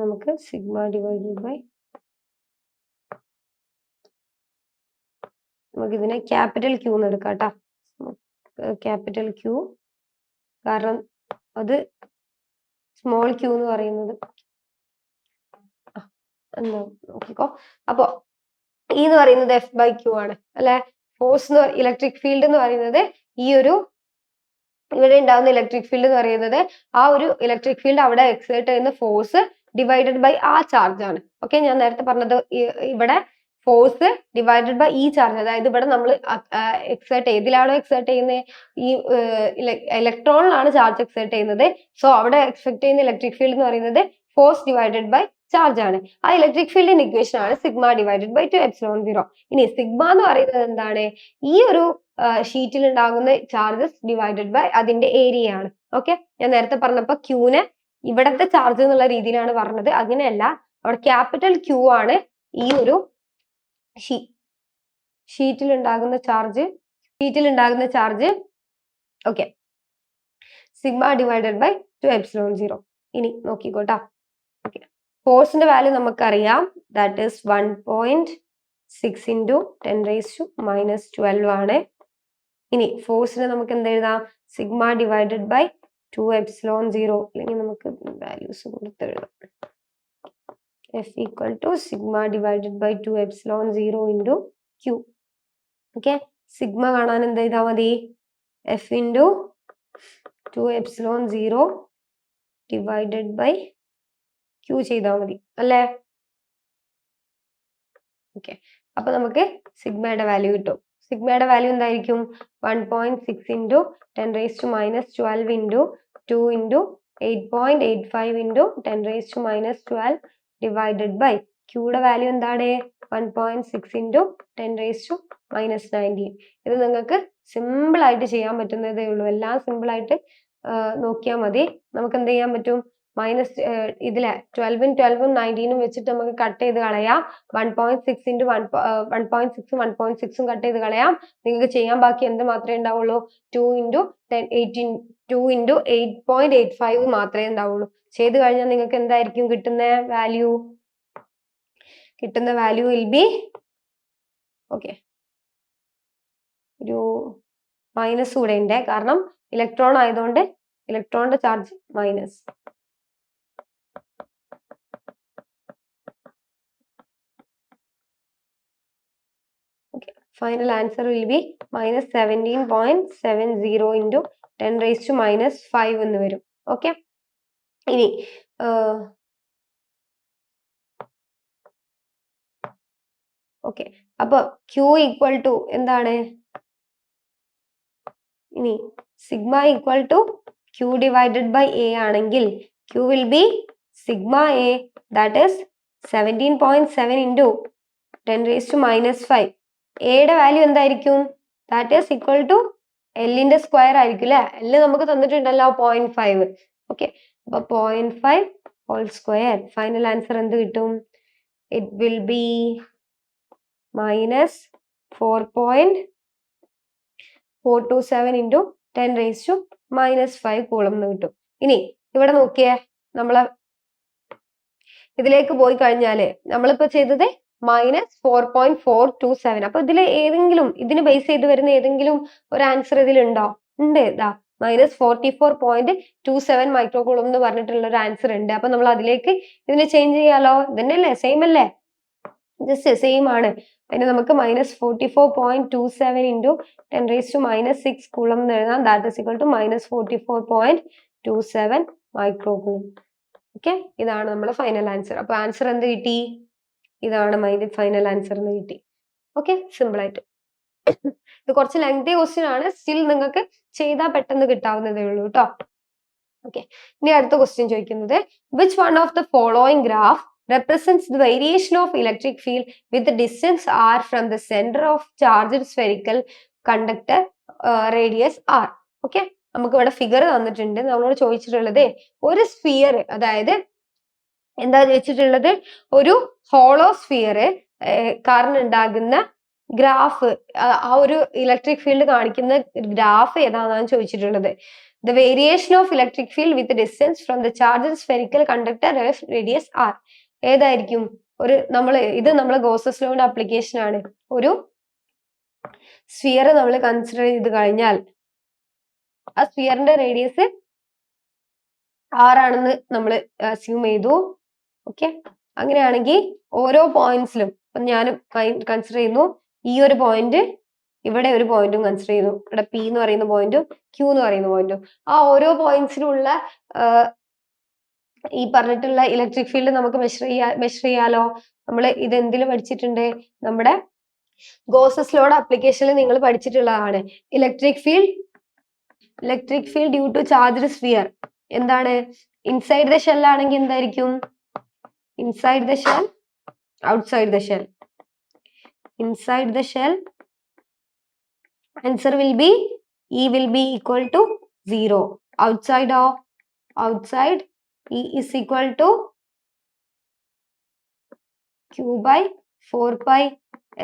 നമുക്ക് സിഗ്മ ഡിവൈഡഡ് ബൈ, നമുക്ക് ഇതിനെ ക്യാപിറ്റൽ ക്യൂ എന്ന് എടുക്കാം കേട്ടോ. ക്യാപിറ്റൽ ക്യൂ, കാരണം അത് സ്മോൾ ക്യൂ എന്ന് പറയുന്നത് നോക്കിക്കോ. അപ്പോ ഇ എന്ന് പറയുന്നത് എഫ് ബൈ ക്യൂ ആണ് അല്ലെ. ഫോഴ്സ് ഇലക്ട്രിക് ഫീൽഡ് എന്ന് പറയുന്നത് ഈ ഒരു ഇവിടെ ഉണ്ടാകുന്ന ഇലക്ട്രിക് ഫീൽഡ് എന്ന് പറയുന്നത് ആ ഒരു ഇലക്ട്രിക് ഫീൽഡ് അവിടെ എക്സേർട്ട് ചെയ്യുന്ന ഫോഴ്സ് ഡിവൈഡഡ് ബൈ ആ ചാർജ് ആണ്. ഓക്കെ, ഞാൻ നേരത്തെ പറഞ്ഞത് ഇവിടെ ഫോഴ്സ് ഡിവൈഡഡ് ബൈ ഈ ചാർജ്, അതായത് ഇവിടെ നമ്മൾ എക്സേർട്ട് ഏതിലാണോ എക്സേർട്ട് ചെയ്യുന്നത്, ഈ ഇലക്ട്രോണിലാണ് ചാർജ് എക്സേർട്ട് ചെയ്യുന്നത്. സോ അവിടെ എക്സെപ്റ്റ് ചെയ്യുന്ന ഇലക്ട്രിക് ഫീൽഡ് എന്ന് പറയുന്നത് ഫോഴ്സ് ഡിവൈഡഡ് ബൈ ചാർജ് ആണ്. ആ ഇലക്ട്രിക് ഫീൽഡിന്റെ ഇക്വേഷൻ ആണ് സിഗ്മ ഡിവൈഡഡ് ബൈ 2 എപ്സിലോൺ 0. ഇനി സിഗ്മ എന്ന് പറയുന്നത് എന്താണ്? ഈ ഒരു ഷീറ്റിൽ ഉണ്ടാകുന്ന ചാർജസ് ഡിവൈഡഡ് ബൈ അതിന്റെ ഏരിയ ആണ്. ഓക്കെ, ഞാൻ നേരത്തെ പറഞ്ഞപ്പോ ക്യൂനെ ഇവിടത്തെ ചാർജ് എന്നുള്ള രീതിയിലാണ് പറഞ്ഞത്, അങ്ങനെയല്ല. അവിടെ ക്യാപിറ്റൽ ക്യൂ ആണ് ഈ ഒരു ഷീറ്റിൽ ഉണ്ടാകുന്ന charge. Okay, sigma divided by 2 epsilon 0. ഇനി നോക്കിക്കോട്ടാ. ഓക്കെ, ഫോഴ്സിന്റെ വാല്യൂ നമുക്കറിയാം, ദാറ്റ് ഈസ് 1.6 into 10⁻⁻12 ആണ്. ഇനി ഫോഴ്സിനെ നമുക്ക് എന്ത് എഴുതാം? സിഗ്മ ഡിവൈഡഡ് ബൈ 2 എപ്സിലോൺ 0, അല്ലെങ്കിൽ നമുക്ക് വാല്യൂസ് കൊടുത്തെഴുതാം. F equal to sigma divided by 2 epsilon 0 into Q. Okay, sigma കാണാൻ എന്ത് ചെയ്താൽ മതി? F into 2 epsilon 0 divided by Q ചെയ്താൽ മതി അല്ലേ. ഓക്കെ, അപ്പൊ നമുക്ക് സിഗ്മയുടെ വാല്യൂ കിട്ടും. സിഗ്മയുടെ വാല്യൂ എന്തായിരിക്കും? 1.6 into 10⁻⁻12 into 2 into 8.85 into 10⁻⁻12 divided by ക്യൂയുടെ വാല്യൂ എന്താണ്? 1.6 into 10⁻⁻19. ഇത് നിങ്ങൾക്ക് സിമ്പിൾ ആയിട്ട് ചെയ്യാൻ പറ്റുന്നതേ ഉള്ളൂ. എല്ലാം സിമ്പിൾ ആയിട്ട് നോക്കിയാൽ മതി. നമുക്ക് എന്ത് ചെയ്യാൻ പറ്റും? മൈനസ് ഇതിലെ 12ഉം 12ഉം 19ഉം വെച്ചിട്ട് നമുക്ക് കട്ട് ചെയ്ത് കളയാം. 1.6 into 1.6ഉം 1.6ഉം കട്ട് ചെയ്ത് കളയാം. നിങ്ങൾക്ക് ചെയ്യാൻ ബാക്കി എന്ത് മാത്രമേ ഉണ്ടാവുള്ളൂ? 2 into 8.85 മാത്രമേ ഉണ്ടാവുള്ളൂ. ചെയ്ത് കഴിഞ്ഞാൽ നിങ്ങൾക്ക് എന്തായിരിക്കും കിട്ടുന്ന വാല്യൂ? കിട്ടുന്ന വാല്യൂ വിൽ ബി, ഓക്കെ, ഒരു മൈനസ് കൂടെ ഉണ്ട്, കാരണം ഇലക്ട്രോൺ ആയതുകൊണ്ട് ഇലക്ട്രോണിന്റെ charge minus. Final answer will be minus 17.70 into 10⁻⁻5 എന്ന് വരും. ഓക്കെ, ഇനി ഓക്കെ, അപ്പൊ Q ഈക്വൽ ടു എന്താണ്? ഇനി sigma equal to Q divided by A ആണെങ്കിൽ ക്യൂ will be sigma A that is 17.7 into 10⁻⁻5. എയുടെ വാല്യൂ എന്തായിരിക്കും? ദാറ്റ് ഈസ് ഈക്വൽ ടു എല്ലിന്റെ സ്ക്വയർ ആയിരിക്കും അല്ലെ. എല്ല് നമുക്ക് തന്നിട്ടുണ്ടല്ലോ 0.5. ഓക്കെ, അപ്പൊ 0.5 ഹോൾ സ്ക്വയർ. ഫൈനൽ ആൻസർ എന്ത് കിട്ടും? It will B -4.427 into 10⁻⁻5 coulomb എന്ന് കിട്ടും. ഇനി ഇവിടെ നോക്കിയേ, നമ്മളെ ഇതിലേക്ക് പോയി കഴിഞ്ഞാല് നമ്മളിപ്പോ ചെയ്തത് -4.427. അപ്പൊ ഇതിൽ ഏതെങ്കിലും ഇതിന് ബേസ് ചെയ്ത് വരുന്ന ഏതെങ്കിലും ഒരു ആൻസർ ഇതിലുണ്ടോ? ഉണ്ട്. ഇതാ -44.27 മൈക്രോ കൂളം എന്ന് പറഞ്ഞിട്ടുള്ള ഒരു ആൻസർ ഉണ്ട്. അപ്പൊ നമ്മൾ അതിലേക്ക് ഇതിനെ ചേഞ്ച് ചെയ്യാലോ. ഇതന്നെയല്ലേ, സെയിം അല്ലേ, ജസ്റ്റ് സെയിം ആണ്. അതിന് നമുക്ക് -44.27 ഇൻറ്റു 10⁻⁻6 കൂളം എന്ന് എഴുതാം. That is equal to -44.27 micro coulomb. Okay, ഇതാണ് നമ്മുടെ ഫൈനൽ ആൻസർ. അപ്പൊ ആൻസർ എന്ത് കിട്ടി? ഇതാണ് ഫൈനൽ ആൻസർ എന്ന് കിട്ടി. ഓക്കെ, സിമ്പിൾ ആയിട്ട്. ഇത് കുറച്ച് ലെങ്തി ക്വസ്റ്റ്യൻ ആണ്, സ്റ്റിൽ നിങ്ങൾക്ക് ചെയ്താൽ പെട്ടെന്ന് കിട്ടാവുന്നതേ ഉള്ളൂ കേട്ടോ. ഓക്കെ, ഇനി അടുത്ത ക്വസ്റ്റ്യൻ ചോദിക്കുന്നത് which one of the following graph represents the variation of electric field with the distance r from the center of charged spherical conductor radius r. Okay, നമുക്ക് ഇവിടെ ഫിഗർ തന്നിട്ടുണ്ട്. നമ്മളോട് ചോദിച്ചിട്ടുള്ളത് ഒരു സ്ഫിയർ, അതായത് എന്താ ചോദിച്ചിട്ടുള്ളത്, ഒരു ഹോളോ സ്ഫിയർ കാരണം ഉണ്ടാകുന്ന ഗ്രാഫ്, ആ ഒരു ഇലക്ട്രിക് ഫീൽഡ് കാണിക്കുന്ന ഗ്രാഫ് ഏതാണെന്നാണ് ചോദിച്ചിട്ടുള്ളത്. The variation of electric field with the distance from the charged spherical conductor radius r. ഏതായിരിക്കും? ഇത് നമ്മൾ ഗോസസ് ലോയുടെ അപ്ലിക്കേഷൻ ആണ്. ഒരു സ്ഫിയർ നമ്മൾ കൺസിഡർ ചെയ്ത് കഴിഞ്ഞാൽ ആ സ്ഫിയറിന്റെ റേഡിയസ് r ആണെന്ന് നമ്മൾ അസ്യൂം ചെയ്തു. ഓക്കെ, അങ്ങനെയാണെങ്കിൽ ഓരോ പോയിന്റ്സിലും ഞാൻ കൺസിഡർ ചെയ്യുന്നു, ഈ ഒരു പോയിന്റ്, ഇവിടെ ഒരു പോയിന്റും കൺസിഡർ ചെയ്യുന്നു, ഇവിടെ P എന്ന് പറയുന്ന പോയിന്റും Q എന്ന് പറയുന്ന പോയിന്റും. ആ ഓരോ പോയിന്റ്സിലുള്ള ഈ പറഞ്ഞിട്ടുള്ള ഇലക്ട്രിക് ഫീൽഡ് നമുക്ക് മെഷർ ചെയ്യാലോ. നമ്മൾ ഇത് എന്തിൽ പഠിച്ചിട്ടുണ്ട്? നമ്മുടെ ഗോസസ് ലോയുടെ അപ്ലിക്കേഷനിൽ നിങ്ങൾ പഠിച്ചിട്ടുള്ളതാണ്. Electric field due to charged sphere എന്താണ്? ഇൻസൈഡ് ദ ഷെൽ ആണെങ്കിൽ എന്തായിരിക്കും? Inside the shell, outside the shell. Inside the shell answer will be E will be equal to 0. Outside E is equal to Q by 4 pi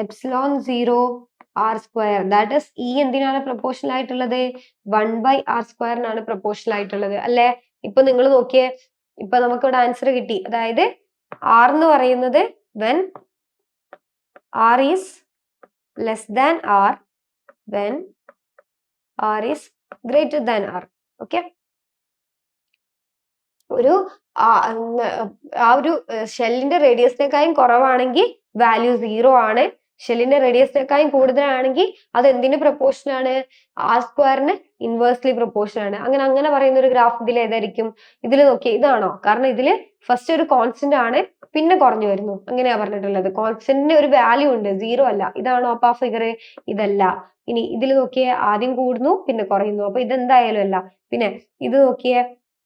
epsilon 0 r square. That is E എന്തിനാണ് പ്രൊപ്പോർഷണൽ ആയിട്ടുള്ളത്? 1 by r square നാണ് പ്രൊപ്പോർഷണൽ ആയിട്ടുള്ളത് അല്ലെ. ഇപ്പൊ നിങ്ങൾ നോക്കിയേ, ഇപ്പൊ നമുക്ക് ഇവിടെ ആൻസർ കിട്ടി. അതായത് r എന്ന് പറയുന്നത് when r is less than r, when r is greater than r. Okay, ആ ഒരു ഷെല്ലിന്റെ റേഡിയസിനേക്കാളും കുറവാണെങ്കിൽ വാല്യൂ 0 ആണ്. ഷെല്ലിന്റെ റേഡിയസിനേക്കാളും കൂടുതലാണെങ്കിൽ അത് എന്തിന് പ്രൊപ്പോർഷൻ ആണ്? ആർ സ്ക്വയറിന് ഇൻവേഴ്സ്ലി പ്രൊപ്പോർഷൻ ആണ്. അങ്ങനെ പറയുന്ന ഒരു ഗ്രാഫ് ഇതിൽ ഏതായിരിക്കും? ഇതിൽ നോക്കിയേ, ഇതാണോ? കാരണം ഇതില് ഫസ്റ്റ് ഒരു കോൺസ്റ്റന്റ് ആണ്, പിന്നെ കുറഞ്ഞു വരുന്നു, അങ്ങനെയാ പറഞ്ഞിട്ടുള്ളത്. കോൺസ്റ്റന്റിന് ഒരു വാല്യൂ ഉണ്ട്, 0 അല്ല. ഇതാണോ അപ്പൊ ആ ഫിഗർ? ഇതല്ല. ഇനി ഇതിൽ നോക്കിയേ, ആദ്യം കൂടുന്നു പിന്നെ കുറയുന്നു, അപ്പൊ ഇതെന്തായാലും അല്ല. പിന്നെ ഇത് നോക്കിയേ,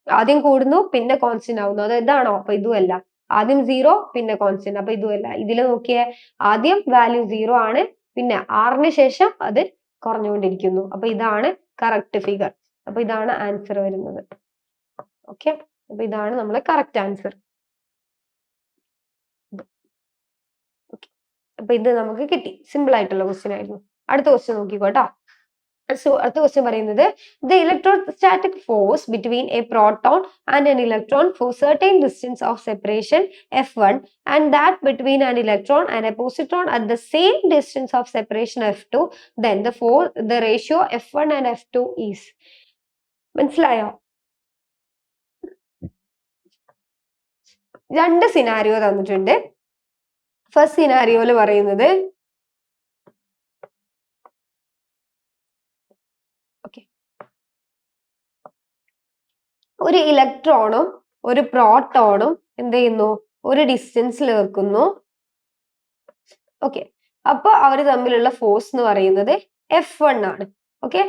ആദ്യം കൂടുന്നു പിന്നെ കോൺസ്റ്റന്റ് ആവുന്നു, അത് ഇതാണോ? അപ്പൊ ഇതും അല്ല. ആദ്യം 0 പിന്നെ കോൺസ്റ്റന്റ്, അപ്പൊ ഇതും അല്ല. ഇതിൽ നോക്കിയേ, ആദ്യം വാല്യൂ 0 ആണ്, പിന്നെ r ശേഷം അത് കുറഞ്ഞുകൊണ്ടിരിക്കുന്നു, അപ്പൊ ഇതാണ് കറക്റ്റ് ഫിഗർ. അപ്പൊ ഇതാണ് ആൻസർ വരുന്നത്. ഓക്കെ, അപ്പൊ ഇതാണ് നമ്മളെ കറക്റ്റ് ആൻസർ. അപ്പൊ ഇത് നമുക്ക് കിട്ടി. സിമ്പിൾ ആയിട്ടുള്ള ക്വസ്റ്റ്യൻ ആയിരുന്നു. അടുത്ത ക്വസ്റ്റ്യൻ നോക്കിക്കോട്ടോ. സോ അടുത്ത ക്വസ്റ്റ്യൻ പറയുന്നത് the electrostatic force between a proton and an electron for certain distance of separation f1 and that between an electron and a positron at the same distance of separation f2, then the ratio f1 and f2 is. മനസ്സിലായോ? രണ്ട് സിനാരിയോ തന്നിട്ടുണ്ട്. ഫസ്റ്റ് സിനാരിയോയിൽ പറയുന്നത് ഒരു ഇലക്ട്രോണും ഒരു പ്രോട്ടോണും എന്ത് ചെയ്യുന്നു? ഒരു ഡിസ്റ്റൻസിൽ വെക്കുന്നു. ഓക്കെ, അപ്പൊ അവർ തമ്മിലുള്ള ഫോഴ്സ് എന്ന് പറയുന്നത് F1 ആണ്. ഓക്കെ,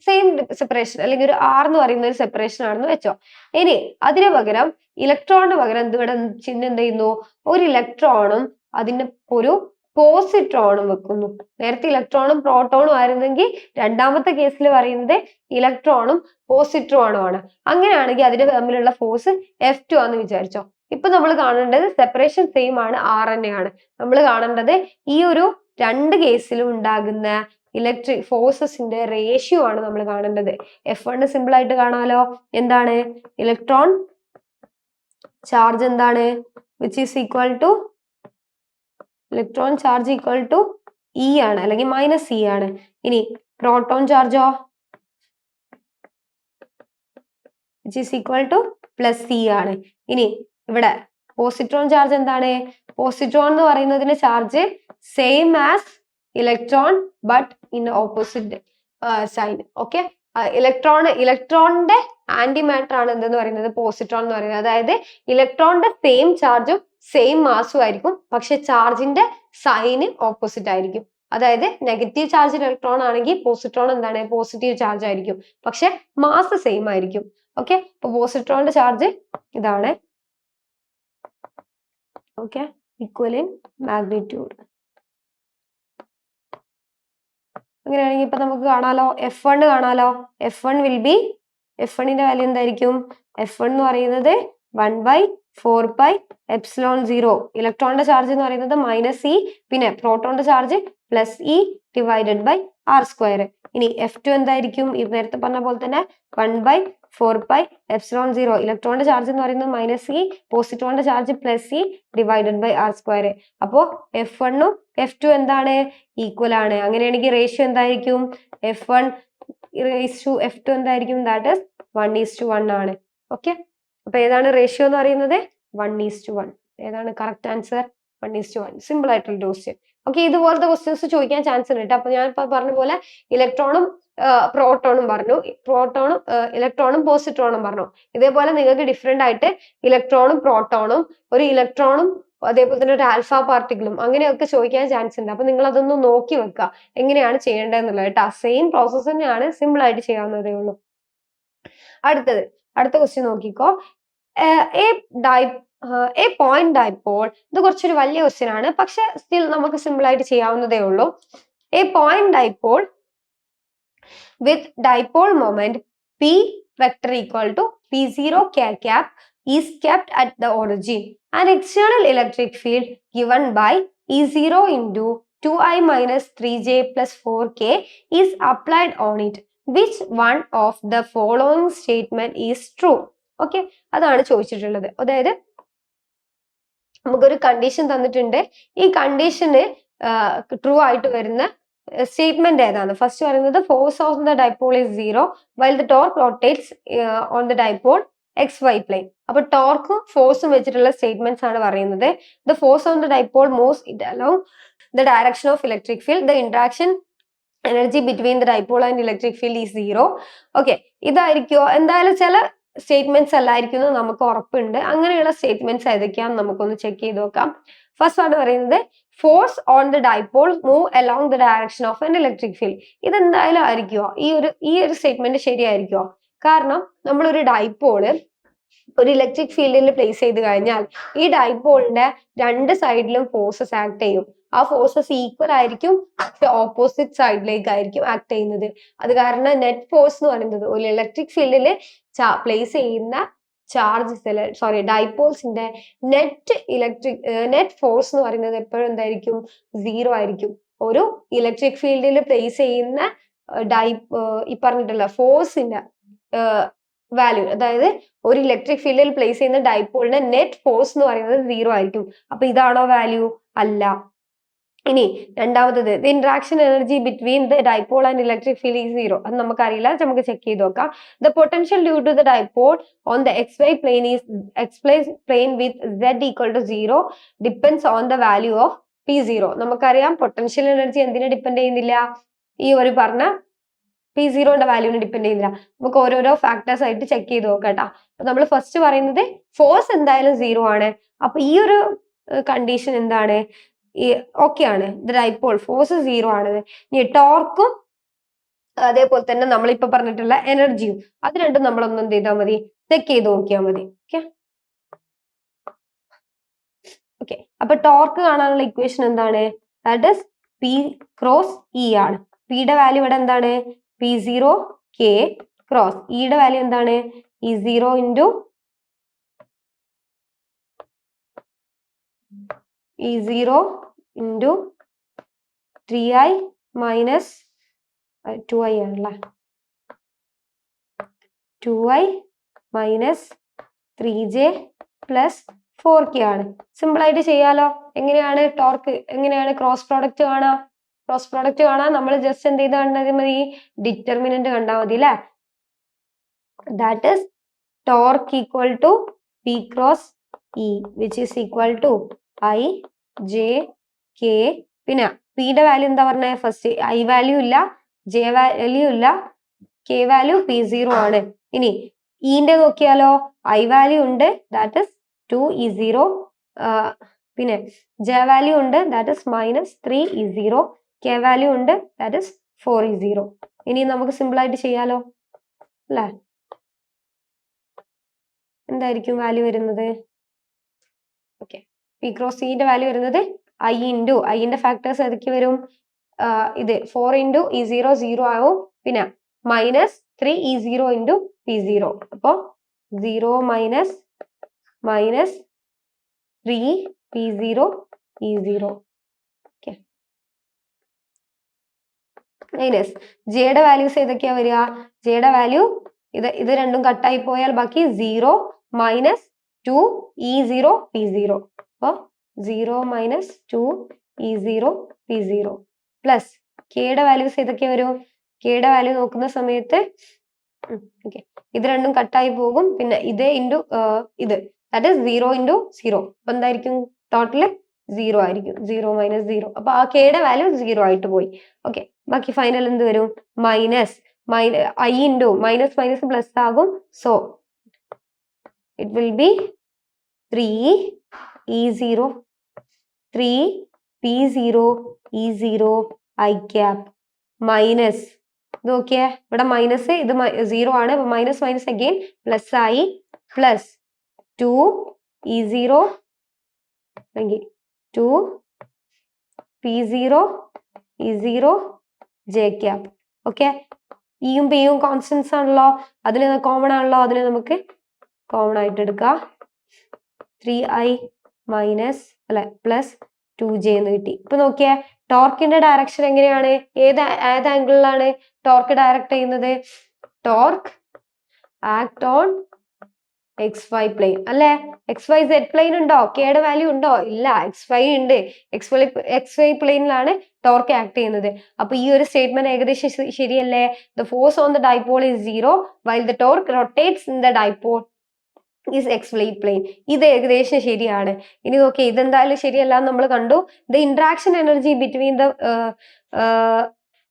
സെയിം സെപ്പറേഷൻ അല്ലെങ്കിൽ ഒരു ആർ എന്ന് പറയുന്ന ഒരു സെപ്പറേഷൻ ആണെന്ന് വെച്ചോ. ഇനി അതിന് പകരം ഇലക്ട്രോണിന് പകരം ഇവിടെ ചിഹ്നം എന്ത് ചെയ്യുന്നു, ഒരു ഇലക്ട്രോണും അതിന്റെ ഒരു പോസിട്രോണും വെക്കുന്നു. നേരത്തെ ഇലക്ട്രോണും പ്രോട്ടോണും ആയിരുന്നെങ്കിൽ രണ്ടാമത്തെ കേസിൽ പറയുന്നത് ഇലക്ട്രോണും പോസിട്രോണും ആണ്. അങ്ങനെയാണെങ്കിൽ അതിന് തമ്മിലുള്ള ഫോഴ്സ് F2 ആണെന്ന് വിചാരിച്ചോ. ഇപ്പൊ നമ്മൾ കാണേണ്ടത് സെപ്പറേഷൻ സെയിം ആണ്, RNA ആണ്. നമ്മൾ കാണേണ്ടത് ഈ ഒരു രണ്ട് കേസിലും ഉണ്ടാകുന്ന ഇലക്ട്രിക് ഫോഴ്സസിന്റെ റേഷ്യോ ആണ് നമ്മൾ കാണേണ്ടത്. F1 സിമ്പിൾ ആയിട്ട് കാണാലോ, എന്താണ് ഇലക്ട്രോൺ ചാർജ് എന്താണ്, which is equal to electron charge equal to E ആണ് അല്ലെങ്കിൽ -E ആണ്. ഇനി പ്രോട്ടോൺ ചാർജോ which is equal to +E ആണ്. ഇനി ഇവിടെ പോസിട്രോൺ ചാർജ് എന്താണ്, പോസിട്രോൺ എന്ന് പറയുന്നതിന്റെ charge same as electron but in opposite sign. Okay, ഇലക്ട്രോണിന്റെ ആന്റി മാറ്റർ ആണ് എന്തെന്ന് പറയുന്നത് പോസിട്രോൺ എന്ന് പറയുന്നത്. അതായത് ഇലക്ട്രോണിന്റെ സെയിം ചാർജും സെയിം മാസും ആയിരിക്കും, പക്ഷെ ചാർജിന്റെ സൈന് ഓപ്പോസിറ്റ് ആയിരിക്കും. അതായത് നെഗറ്റീവ് ചാർജ് ഇലക്ട്രോൺ ആണെങ്കിൽ പോസിട്രോൺ എന്താണ് പോസിറ്റീവ് ചാർജ് ആയിരിക്കും, പക്ഷെ മാസ് സെയിം ആയിരിക്കും. ഓക്കെ, അപ്പൊ പോസിട്രോണിന്റെ ചാർജ് ഇതാണ്. Okay, equal in magnitude. അങ്ങനെയാണെങ്കിൽ ഇപ്പൊ നമുക്ക് കാണാലോ F1 കാണാലോ. F1 വിൽ ബി, F1ന്റെ വാല്യൂ എന്തായിരിക്കും, F1 എന്ന് പറയുന്നത് 1/4πε0. ഇലക്ട്രോണിന്റെ ചാർജ് എന്ന് പറയുന്നത് -E, പിന്നെ പ്രോട്ടോണിന്റെ charge +E divided by r². ഇനി F2 എന്തായിരിക്കും, ഇത് നേരത്തെ പറഞ്ഞ പോലെ തന്നെ 1/4πε0. ഇലക്ട്രോണിന്റെ ചാർജ് എന്ന് പറയുന്നത് -E, പോസിട്രോണിന്റെ charge +E divided by r². അപ്പോ F1ഉം F2 എന്താണ് ഈക്വൽ ആണ്. അങ്ങനെയാണെങ്കിൽ റേഷ്യോ എന്തായിരിക്കും, F1 F2 എന്തായിരിക്കും, ദാറ്റ് ഈസ് 1:1 ആണ്. ഓക്കെ, അപ്പൊ ഏതാണ് റേഷ്യോ എന്ന് പറയുന്നത് 1:1. ഏതാണ് കറക്റ്റ് ആൻസർ, 1:1. സിമ്പിൾ ആയിട്ടുള്ള ക്വസ്റ്റ്യൻ. ഓക്കെ, ഇതുപോലത്തെ ക്വസ്റ്റ്യൻസ് ചോദിക്കാൻ ചാൻസ് ഉണ്ട്. അപ്പൊ ഞാൻ ഇപ്പൊ പറഞ്ഞ പോലെ ഇലക്ട്രോണും പ്രോട്ടോണും പറഞ്ഞു, ഇലക്ട്രോണും പോസിട്രോണും പറഞ്ഞു. ഇതേപോലെ നിങ്ങൾക്ക് ഡിഫറെന്റ് ആയിട്ട് ഇലക്ട്രോണും പ്രോട്ടോണും ഒരു ഇലക്ട്രോണും അതേപോലെ തന്നെ ഒരു ആൽഫ പാർട്ടിക്കിളും അങ്ങനെയൊക്കെ ചോദിക്കാൻ ചാൻസ് ഉണ്ട്. അപ്പൊ നിങ്ങൾ അതൊന്ന് നോക്കി വെക്കുക എങ്ങനെയാണ് ചെയ്യേണ്ടതെന്നുള്ളത് കേട്ടോ. സെയിം പ്രോസസ് തന്നെയാണ്, സിമ്പിൾ ആയിട്ട് ചെയ്യാവുന്നതേ ഉള്ളൂ. അടുത്ത ക്വസ്റ്റ്യൻ നോക്കിക്കോ. A point dipole. ഇത് കുറച്ചൊരു വലിയ ക്വസ്റ്റ്യൻ ആണ്, പക്ഷെ സ്റ്റിൽ നമുക്ക് സിമ്പിൾ ആയിട്ട് ചെയ്യാവുന്നതേ ഉള്ളൂ. A point dipole with dipole moment P vector equal to P0 k cap is kept at the origin. An external electric field given by E0 into 2I minus 3j plus 4k is applied on it. Which one of the following statement is true? Okay, അതാണ് ചോദിച്ചിട്ടുള്ളത്. അതായത് നമുക്കൊരു കണ്ടീഷൻ തന്നിട്ടുണ്ട്, ഈ കണ്ടീഷന് ട്രൂ ആയിട്ട് വരുന്ന സ്റ്റേറ്റ്മെന്റ് ഏതാണ്? ഫസ്റ്റ് പറയുന്നത് force of the dipole is 0 while the torque rotates on the dipole XY plane. അപ്പൊ ടോർക്കും ഫോഴ്സും വെച്ചിട്ടുള്ള സ്റ്റേറ്റ്മെന്റ്സ് ആണ് പറയുന്നത്. The force on the dipole moves it along the direction of electric field. The interaction energy between the dipole and electric field is 0. Okay, ഇതായിരിക്കോ? എന്തായാലും ചില സ്റ്റേറ്റ്മെന്റ്സ് അല്ലായിരിക്കും നമുക്ക് ഉറപ്പുണ്ട്. അങ്ങനെയുള്ള സ്റ്റേറ്റ്മെന്റ്സ് ഏതൊക്കെയാണെന്ന് നമുക്കൊന്ന് ചെക്ക് ചെയ്ത് നോക്കാം. ഫസ്റ്റ് ആണ് പറയുന്നത് force on the dipole move along the direction of an electric field. ഇതെന്തായാലും ആയിരിക്കുമോ, ഈ ഒരു സ്റ്റേറ്റ്മെന്റ് ശരിയായിരിക്കുമോ? കാരണം നമ്മളൊരു ഡൈപോള് ഒരു ഇലക്ട്രിക് ഫീൽഡിൽ പ്ലേസ് ചെയ്ത് കഴിഞ്ഞാൽ ഈ ഡൈപോളിന്റെ രണ്ട് സൈഡിലും ഫോഴ്സസ് ആക്ട് ചെയ്യും. ആ ഫോഴ്സസ് ഈക്വൽ ആയിരിക്കും, പക്ഷെ ഓപ്പോസിറ്റ് സൈഡിലേക്കായിരിക്കും ആക്ട് ചെയ്യുന്നത്. അത് കാരണം നെറ്റ് ഫോഴ്സ് എന്ന് പറയുന്നത് ഒരു ഇലക്ട്രിക് ഫീൽഡിൽ പ്ലേസ് ചെയ്യുന്ന ഡൈപോൾസിന്റെ നെറ്റ് ഫോഴ്സ് എന്ന് പറയുന്നത് എപ്പോഴും എന്തായിരിക്കും? 0 ആയിരിക്കും. ഒരു ഇലക്ട്രിക് ഫീൽഡിൽ പ്ലേസ് ചെയ്യുന്ന ഈ പറഞ്ഞിട്ടുള്ള ഫോഴ്സിന്റെ വാല്യൂ, അതായത് ഒരു ഇലക്ട്രിക് ഫീൽഡിൽ പ്ലേസ് ചെയ്യുന്ന ഡൈപോളിന്റെ നെറ്റ് ഫോഴ്സ് എന്ന് പറയുന്നത് 0 ആയിരിക്കും. അപ്പൊ ഇതാണോ വാല്യൂ? അല്ല. ഇനി രണ്ടാമത്തത് the interaction energy between the dipole and electric field is 0. അത് നമുക്കറിയില്ല, നമുക്ക് ചെക്ക് ചെയ്ത് നോക്കാം. The potential due to the dipole on the XY plane with Z equal to 0 depends on the value of P0. നമുക്കറിയാം പൊട്ടൻഷ്യൽ എനർജി എന്തിനെ ഡിപ്പെൻഡ് ചെയ്യുന്നില്ല? ഈ ഒരു പറഞ്ഞ P0ന്റെ വാല്യൂവിനെ ഡിപ്പെൻഡ് ചെയ്യുന്നില്ല. നമുക്ക് ഓരോരോ ഫാക്ടേഴ്സ് ആയിട്ട് ചെക്ക് ചെയ്ത് നോക്കാം കേട്ടോ. അപ്പൊ നമ്മൾ ഫസ്റ്റ് പറയുന്നത് ഫോഴ്സ് എന്തായാലും 0 ആണ്. അപ്പൊ ഈ ഒരു കണ്ടീഷൻ എന്താണ്? ഓക്കെ ആണ്, ദ ഡൈപോൾ ഫോഴ്സ് 0 ആണ്. ഇനി ടോർക്കും അതേപോലെ തന്നെ നമ്മളിപ്പോ പറഞ്ഞിട്ടുള്ള എനർജിയും, അത് രണ്ടും നമ്മളൊന്നും എന്ത് ചെയ്താൽ മതി, ചെക്ക് ചെയ്ത് നോക്കിയാൽ മതി. ഓക്കെ ഓക്കെ അപ്പൊ ടോർക്ക് കാണാനുള്ള ഇക്വേഷൻ എന്താണ്? That is P cross E ആണ്. പിയുടെ വാല്യൂ ഇവിടെ എന്താണ്? P0 K ക്രോസ് ഇയുടെ വാല്യൂ എന്താണ്? E0 into E0 into 3i minus 2i ആണല്ലേ, 2i minus 3j plus 4k ആണ്. സിമ്പിൾ ആയിട്ട് ചെയ്യാലോ. എങ്ങനെയാണ് ടോർക്ക്, എങ്ങനെയാണ് ക്രോസ് പ്രോഡക്റ്റ് കാണാം? ക്രോസ് പ്രോഡക്റ്റ് കാണാൻ നമ്മൾ ജസ്റ്റ് എന്ത് ചെയ്ത് കണ്ടാൽ മതി, ഡിറ്റർമിനന്റ് കണ്ടാൽ മതി അല്ലേ. That is torque equal to P cross E which is equal to I J K. പിന്നെ പിയുടെ വാല്യൂ എന്താ പറഞ്ഞേ? ഫസ്റ്റ് ഐ വാല്യൂ ഇല്ല, ജെ വാല്യൂ ഇല്ല, കെ വാല്യൂ P0 ആണ്. ഇനി ഇന്റെ നോക്കിയാലോ, ഐ വാല്യൂ ഉണ്ട്, ദാറ്റ് ഇസ് 2E0, പിന്നെ ജെ വാല്യൂ ഉണ്ട്, that is minus 3E0, K value ഉണ്ട്, ദാറ്റ് ഇസ് 4E0. ഇനി നമുക്ക് സിമ്പിൾ ആയിട്ട് ചെയ്യാലോ അല്ലേ. എന്തായിരിക്കും വാല്യൂ വരുന്നത്? ഓക്കെ പി ക്രോസ് ഇന്റെ വാല്യൂ വരുന്നത് ഐ ഇൻറ്റു ഐന്റെ ഫാക്ടേഴ്സ് ഏതൊക്കെ വരും? ഇത് 4 ഇൻറ്റു E0 0 ആവും, പിന്നെ മൈനസ് 3E0 ഇൻറ്റു P0. അപ്പോൾ 0 minus 3 P0 E0. Okay minus ജെയുടെ വാല്യൂസ് ഏതൊക്കെയാ വരിക? ജെയുടെ വാല്യൂ ഇത് രണ്ടും കട്ടായി പോയാൽ ബാക്കി 0 മൈനസ് 2 E0 P0. അപ്പോൾ 0 മൈനസ് 2 E0 P0 പ്ലസ് കെയുടെ വാല്യൂസ് ഏതൊക്കെയാ വരും? കെയുടെ വാല്യൂ നോക്കുന്ന സമയത്ത് ഓക്കെ ഇത് രണ്ടും കട്ടായി പോകും, പിന്നെ ഇത് ഇൻറ്റു ഇത്, ദാറ്റ് ഇസ് 0 ഇൻറ്റു 0. അപ്പൊ എന്തായിരിക്കും? ടോട്ടല് 0 ആയിരിക്കും. 0 മൈനസ് 0. അപ്പൊ ആ കെയുടെ വാല്യൂ 0 ആയിട്ട് പോയി. ഓക്കെ ബാക്കി ഫൈനൽ എന്ത് വരും? Minus I into minus minus plus ആകും, so it will be 3E0 3 P0 E0 I cap minus ഇത് നോക്കിയേ, ഇവിടെ മൈനസ് ഇത് 0 ആണ്, മൈനസ് മൈനസ് അഗെയിൻ പ്ലസ് ആയി, പ്ലസ് 2E0 അല്ലെങ്കിൽ 2 P0 E0 J cap. Okay ഇയും പിയും കോൺസ്റ്റൻസ് ആണല്ലോ, അതിന് കോമൺ ആണല്ലോ, അതിന് നമുക്ക് കോമൺ ആയിട്ട് എടുക്കാം. 3i മൈനസ് അല്ലെ പ്ലസ് 2j എന്ന് കിട്ടി. ഇപ്പൊ നോക്കിയേ ടോർക്കിന്റെ ഡയറക്ഷൻ എങ്ങനെയാണ്? ഏത് ആംഗിളിലാണ് ടോർക്ക് ഡയറക്റ്റ് ചെയ്യുന്നത്? Torque act on XY plane അല്ലെ. XYZ പ്ലെയിൻ ഉണ്ടോ? കെയുടെ വാല്യൂ ഉണ്ടോ? ഇല്ല, XY ഉണ്ട്. XY പ്ലെയിനിലാണ് ടോർക്ക് ആക്ട് ചെയ്യുന്നത്. അപ്പൊ ഈ ഒരു സ്റ്റേറ്റ്മെന്റ് ഏകദേശം ശരിയല്ലേ? The force on the dipole is 0 while the torque rotates in the dipole is XY plane. ഇത് ഏകദേശം ശരിയാണ്. ഇനി നോക്കി ഇതെന്തായാലും ശരിയല്ല നമ്മൾ കണ്ടു. The interaction energy between the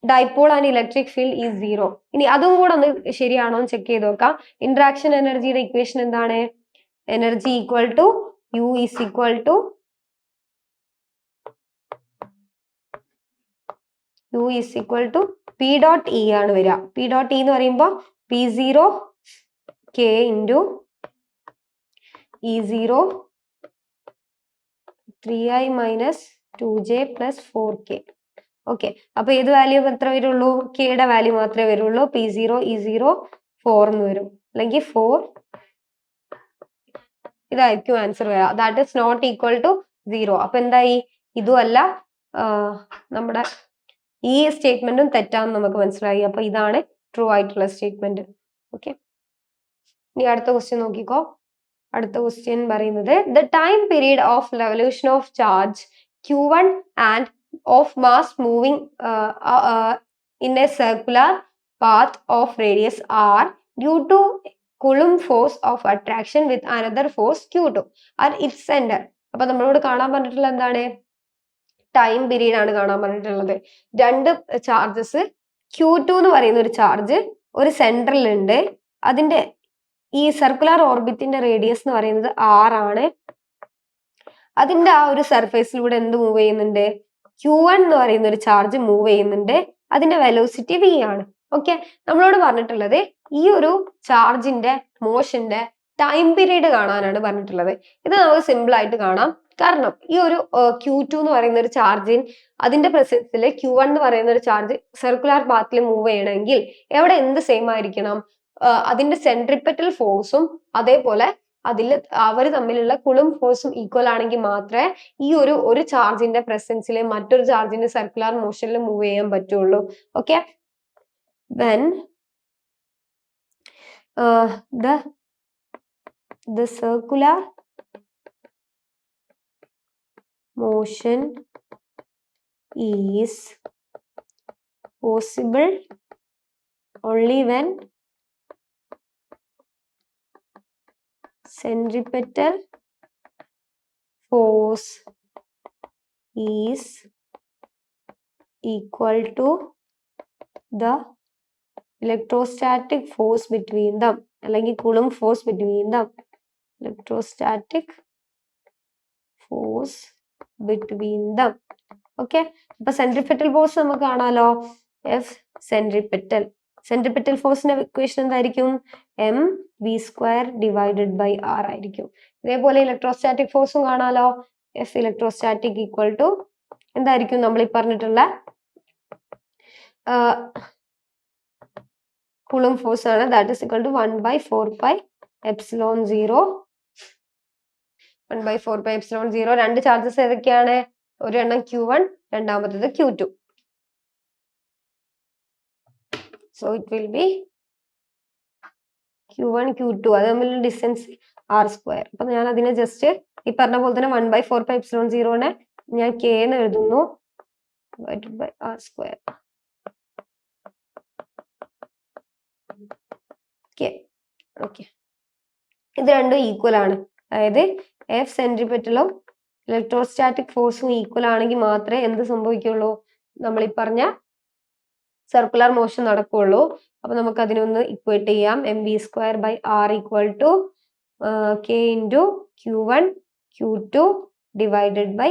dipole and electric field is 0. ഇനി അതും കൂടെ ഒന്ന് ശരിയാണോ എന്ന് ചെക്ക് ചെയ്ത് നോക്കാം. ഇന്ററാക്ഷൻ എനർജിയുടെ ഇക്വേഷൻ എന്താണ്? Energy equal to U is equal to P dot E ആണ് വരിക. പി ഡോട്ട് ഇ എന്ന് പറയുമ്പോൾ P0 K into E0 3i minus 2j plus 4k. Okay അപ്പൊ ഏത് വാല്യൂ എത്ര വരുള്ളൂ? കെയുടെ വാല്യൂ മാത്രമേ വരുള്ളൂ. P0 E0 4 എന്ന് വരും, അല്ലെങ്കിൽ 4 ഇതായിരിക്കും ആൻസർ വരിക. That is not equal to 0. അപ്പൊ എന്തായി? ഇതുമല്ല, നമ്മുടെ ഈ സ്റ്റേറ്റ്മെന്റും തെറ്റാന്ന് നമുക്ക് മനസ്സിലായി. അപ്പൊ ഇതാണ് ട്രൂ ആയിട്ടുള്ള സ്റ്റേറ്റ്മെന്റ്. ഓക്കെ ഇനി അടുത്ത ക്വസ്റ്റ്യൻ നോക്കിക്കോ. അടുത്ത ക്വസ്റ്റ്യൻ പറയുന്നത് the time period of revolution of charge Q1 and of mass moving in a circular path of radius R due to Coulomb force of attraction with another force Q2 at its center. അപ്പൊ നമ്മളോട് കാണാൻ പറഞ്ഞിട്ടുള്ള എന്താണ്? ടൈം പീരീഡ് ആണ് കാണാൻ പറഞ്ഞിട്ടുള്ളത്. രണ്ട് ചാർജസ് Q2 എന്ന് പറയുന്ന ഒരു ചാർജ് ഒരു സെന്ററിൽ ഉണ്ട്. അതിന്റെ ഈ സർക്കുലർ ഓർബിറ്റിന്റെ റേഡിയസ് എന്ന് പറയുന്നത് R ആണ്. അതിന്റെ ആ ഒരു സർഫേസിലൂടെ എന്ത് മൂവ് ചെയ്യുന്നുണ്ട്? Q1 എന്ന് പറയുന്ന ഒരു ചാർജ് മൂവ് ചെയ്യുന്നുണ്ട്. അതിന്റെ വെലോസിറ്റി V ആണ്. ഓക്കെ, നമ്മളോട് പറഞ്ഞിട്ടുള്ളത് ഈ ഒരു ചാർജിന്റെ മോഷന്റെ ടൈം പീരീഡ് കാണാനാണ് പറഞ്ഞിട്ടുള്ളത്. ഇത് നമുക്ക് സിമ്പിൾ ആയിട്ട് കാണാം. കാരണം ഈ ഒരു Q2 എന്ന് പറയുന്ന ഒരു ചാർജിൻ അതിന്റെ പ്രസൻസിൽ Q1 എന്ന് പറയുന്ന ഒരു ചാർജ് സർക്കുലർ പാത്തിൽ മൂവ് ചെയ്യണമെങ്കിൽ എവിടെ എന്ത് സെയിം ആയിരിക്കണം? അതിന്റെ സെൻട്രിപെറ്റൽ ഫോഴ്സും അതേപോലെ അതിൽ അവർ തമ്മിലുള്ള കുളും ഫോഴ്സും ഈക്വൽ ആണെങ്കിൽ മാത്രമേ ഈ ഒരു ചാർജിന്റെ പ്രസൻസിൽ മറ്റൊരു ചാർജിന്റെ സർക്കുലർ മോഷനിൽ മൂവ് ചെയ്യാൻ പറ്റുള്ളൂ. Okay, when the circular motion is possible only when centripetal force is equal to the electrostatic force between them, അല്ലെങ്കിൽ Coulomb force between them. Electrostatic force between them. Okay, അപ്പൊ സെൻട്രിപെറ്റൽ ഫോഴ്സ് നമുക്ക് കാണാലോ, എഫ് സെൻട്രിപെറ്റൽ. സെൻട്രിപെറ്റൽ ഫോഴ്സിന്റെ ഇക്വേഷൻ എന്തായിരിക്കും? mv² ഡിവൈഡഡ് ബൈ ആർ ആയിരിക്കും. ഇതേപോലെ ഇലക്ട്രോസ്റ്റാറ്റിക് ഫോഴ്സും കാണാലോ, എഫ് ഇലക്ട്രോസ്റ്റാറ്റിക് ഈക്വൽ ടു എന്തായിരിക്കും? നമ്മൾ ഈ പറഞ്ഞിട്ടുള്ള Coulomb force ആണ്, that is equal to 1/4 epsilon 0. 1/4 epsilon 0. രണ്ട് ചാർജസ് ഏതൊക്കെയാണ്? ഒരെണ്ണം Q1, രണ്ടാമത്തേത് Q2. So it will be Q1 Q2 അത് തമ്മിലുള്ള ഡിസ്റ്റൻസ് r². അപ്പൊ ഞാൻ അതിനെ ജസ്റ്റ് ഈ പറഞ്ഞ പോലെ തന്നെ 1/4 epsilon 0 നെ ഞാൻ k എന്ന് എഴുതുന്നു, ഡിവൈഡഡ് ബൈ r². ഓക്കെ, ഇത് രണ്ടും ഈക്വൽ ആണ്. അതായത് എഫ് സെൻട്രിപെറ്റലും ഇലക്ട്രോസ്റ്റാറ്റിക് ഫോഴ്സും ഈക്വൽ ആണെങ്കിൽ മാത്രമേ എന്ത് സംഭവിക്കുള്ളൂ? നമ്മൾ ഈ പറഞ്ഞ സർക്കുലർ മോഷൻ നടക്കുള്ളൂ. അപ്പൊ നമുക്ക് അതിനൊന്ന് ഇക്വേറ്റ് ചെയ്യാം. mv² by R equal to k into Q1 Q2 divided by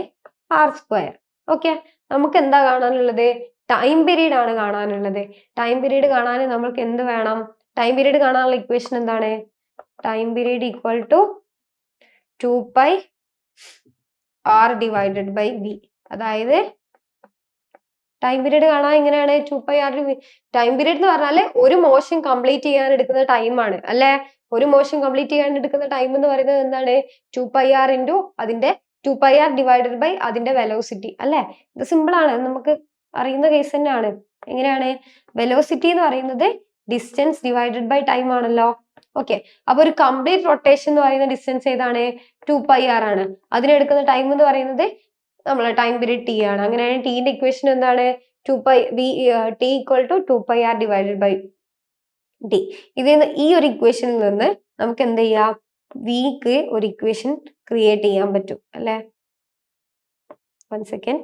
r². Okay, നമുക്ക് എന്താ കാണാനുള്ളത്? ടൈം പീരീഡ് ആണ് കാണാനുള്ളത്. ടൈം പീരീഡ് കാണാൻ നമ്മൾക്ക് എന്ത് വേണം? ടൈം പീരീഡ് കാണാനുള്ള ഇക്വേഷൻ എന്താണ്? Time period equal to 2π r divided by v. അതായത് ടൈം പീരീഡ് കാണാൻ എങ്ങനെയാണ്? 2π r. ടൈം പീരീഡ് എന്ന് പറഞ്ഞാൽ ഒരു മോഷൻ കംപ്ലീറ്റ് ചെയ്യാൻ എടുക്കുന്ന ടൈമാണ് അല്ലെ? ഒരു മോഷൻ കംപ്ലീറ്റ് ചെയ്യാൻ എടുക്കുന്ന ടൈം എന്ന് പറയുന്നത് എന്താണ്? 2π r ഇൻറ്റു അതിന്റെ 2π r ഡിവൈഡഡ് ബൈ അതിന്റെ വെലോസിറ്റി അല്ലെ? ഇത് സിമ്പിൾ ആണ്, നമുക്ക് അറിയുന്ന കേസ് തന്നെയാണ്. എങ്ങനെയാണ്? വെലോസിറ്റി എന്ന് പറയുന്നത് ഡിസ്റ്റൻസ് ഡിവൈഡഡ് ബൈ ടൈം ആണല്ലോ. ഓക്കെ, അപ്പൊ ഒരു കംപ്ലീറ്റ് റൊട്ടേഷൻ എന്ന് പറയുന്ന ഡിസ്റ്റൻസ് ഏതാണ്? 2π r ആണ്. അതിനെടുക്കുന്ന ടൈം എന്ന് പറയുന്നത് നമ്മളെ ടൈം പീരീഡ് ടി ആണ്. അങ്ങനെയാണ് ടിന്റെ ഇക്വേഷൻ എന്താണ്? 2π t equal to 2π r divided by T. ഇതിൽ ഈ ഒരു ഇക്വേഷനിൽ നിന്ന് നമുക്ക് എന്ത് ചെയ്യാം? വിക്ക് ഒരു ഇക്വേഷൻ ക്രിയേറ്റ് ചെയ്യാൻ പറ്റും അല്ലെ? 1 സെക്കൻഡ്.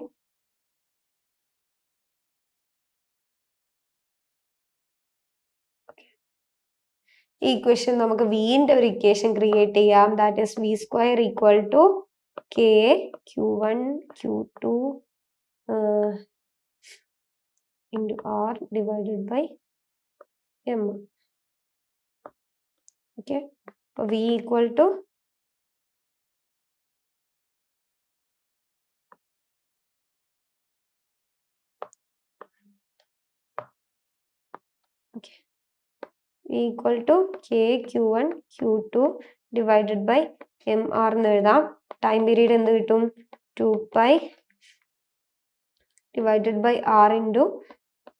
ഈ ഇക്വേഷൻ നമുക്ക് വിന്റെ ഒരു ഇക്വേഷൻ ക്രിയേറ്റ് ചെയ്യാം. That is v² equal to k Q1 Q2 into r divided by m. Okay, so v equal to v equal to k Q1 Q2 divided by mr എന്ന് എഴുതാം. ടൈം പീരീഡ് എന്ത് കിട്ടും? 2π divided by r into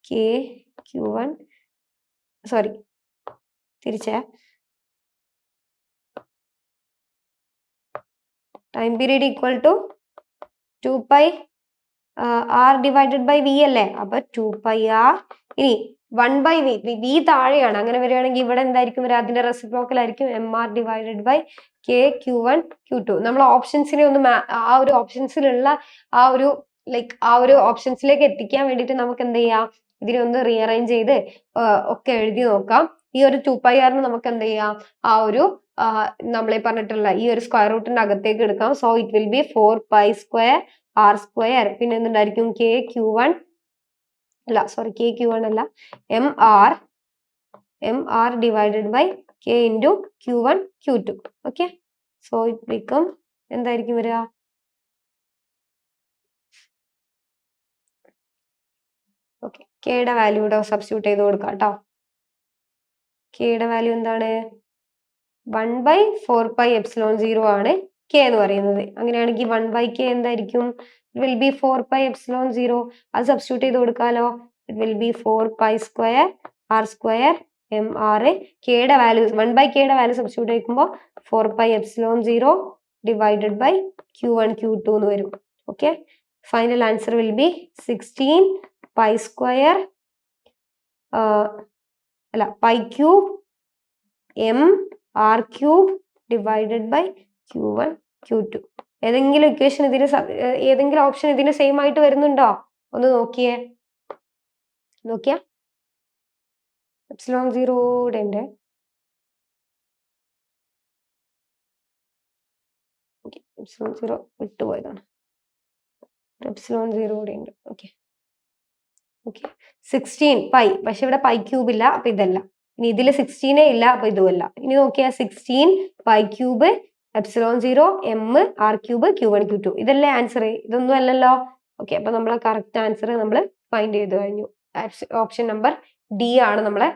k Q1, sorry തിരിച്ചേ, time period equal to 2π r divided by v അല്ലേ? അപ്പൊ 2π r. ഇനി 1/v, v താഴെയാണ്. അങ്ങനെ വരികയാണെങ്കിൽ ഇവിടെ എന്തായിരിക്കും വരിക? അതിന്റെ റെസിപ്രോക്കൽ ആയിരിക്കും mr divided by k Q1 Q2. നമ്മൾ ഓപ്ഷൻസിനെ ഒന്ന് ആ ഒരു ഓപ്ഷൻസിലുള്ള ആ ഒരു ഓപ്ഷൻസിലേക്ക് എത്തിക്കാൻ വേണ്ടിയിട്ട് നമുക്ക് എന്ത് ചെയ്യാം? ഇതിനെ ഒന്ന് റീഅറേഞ്ച് ചെയ്ത് ഒക്കെ എഴുതി നോക്കാം. ഈ ഒരു 2π r നമുക്ക് എന്ത് ചെയ്യാം? ആ ഒരു നമ്മളെ പറഞ്ഞിട്ടുള്ള ഈ ഒരു സ്ക്വയർ റൂട്ടിന്റെ അകത്തേക്ക് എടുക്കാം. So it will be 4π² r². പിന്നെ എന്തുണ്ടായിരിക്കും? k Q1 അല്ല സോറി k q1 അല്ല mr divided by k into q1 q2. Okay, so it become എന്തായിരിക്കും വരിക? ഓക്കെ, കെയുടെ വാല്യൂ ഇവിടെ സബ്സ്റ്റിറ്റ്യൂട്ട് ചെയ്ത് കൊടുക്കാം കേട്ടോ. കെയുടെ വാല്യൂ എന്താണ്? 1/4πε0 ആണ് k എന്ന് പറയുന്നത്. അങ്ങനെയാണെങ്കിൽ 1/k എന്തായിരിക്കും? It will be 4πε0. അത് സബ്സ്റ്റിറ്റ്യൂട്ട് ചെയ്ത് കൊടുക്കാലോ. It will be 4π² r² mr. കെയുടെ വാല്യൂ 1/kയുടെ വാല്യൂ സബ്സ്റ്റിറ്റ്യൂട്ട് ചെയ്യുമ്പോൾ 4πε0 ഡിവൈഡഡ് ബൈ q1 q2 എന്ന് വരും. Okay, final answer will be 16π² അല്ല π³ mr³ divided by q1 q2. ഏതെങ്കിലും ഇക്വേഷൻ ഇതിന് ഏതെങ്കിലും ഓപ്ഷൻ ഇതിന് സെയിം ആയിട്ട് വരുന്നുണ്ടോ? ഒന്ന് നോക്കിയേ. നോക്കിയാ ε0 ഇവിടെ ഉണ്ട്. ε0 വിട്ടുപോയതാണ്. ε0 ഇവിടെ ഉണ്ട്. ഓക്കെ ഓക്കെ 16 പൈ, പക്ഷെ ഇവിടെ π³ ഇല്ല, അപ്പൊ ഇതല്ല. ഇനി ഇതിൽ 16 ഇല്ല, അപ്പൊ ഇതുമല്ല. ഇനി നോക്കിയാ 16 π³ ε0 mr³ q1 q2. ഇതല്ലേ ആൻസർ? ഇതൊന്നും അല്ലല്ലോ. ഓക്കെ, അപ്പൊ നമ്മളെ കറക്റ്റ് ആൻസർ നമ്മൾ ഫൈൻഡ് ചെയ്ത് കഴിഞ്ഞു. ഓപ്ഷൻ നമ്പർ ഡി ആണ് നമ്മളെ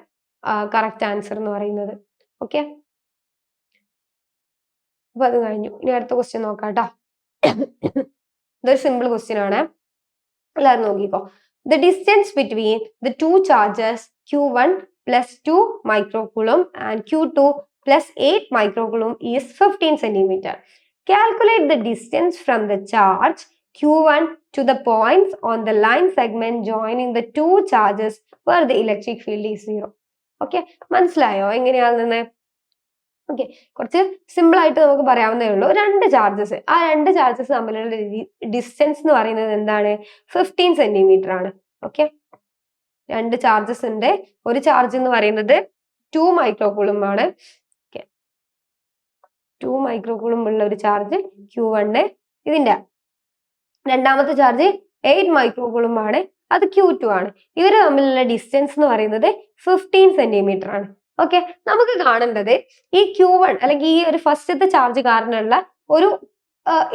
കറക്റ്റ് ആൻസർ എന്ന് പറയുന്നത്. ഓക്കെ, അപ്പൊ അത് കഴിഞ്ഞു. ഇനി അടുത്ത ക്വസ്റ്റ്യൻ നോക്കാം കേട്ടോ. ഇതൊരു സിമ്പിൾ ക്വസ്റ്റ്യൻ ആണ്, എല്ലാവരും നോക്കിക്കോ. The distance between the two charges q1 plus 2 microcoulomb and q2 plus 8 microcoulomb is 15 centimeter. Calculate the distance from the charge q1 to the points on the line segment joining the two charges where the electric field is 0. Okay, മനസ്സിലായോ എങ്ങനെയാണെന്ന്? ഓക്കെ, കുറച്ച് സിമ്പിൾ ആയിട്ട് നമുക്ക് പറയാവുന്നേ ഉള്ളൂ. രണ്ട് ചാർജസ്, ആ രണ്ട് ചാർജസ് തമ്മിലുള്ള ഡിസ്റ്റൻസ് എന്ന് പറയുന്നത് എന്താണ്? 15 സെന്റിമീറ്റർ ആണ്. ഓക്കെ, രണ്ട് ചാർജസ് ഉണ്ട്. ഒരു ചാർജ് എന്ന് പറയുന്നത് 2 മൈക്രോകൂളം ആണ്. 2 മൈക്രോകൂളം ഉള്ള ഒരു ചാർജ് q1. ഇതിന്റെ രണ്ടാമത്തെ ചാർജ് 8 മൈക്രോകൂളം ആണ്, അത് q2 ആണ്. ഇവര് തമ്മിലുള്ള ഡിസ്റ്റൻസ് എന്ന് പറയുന്നത് 15 സെന്റിമീറ്റർ ആണ്. ഓക്കെ, നമുക്ക് കാണേണ്ടത് ഈ q1 അല്ലെങ്കിൽ ഈ ഒരു ഫസ്റ്റത്തെ ചാർജ് കാരണമുള്ള ഒരു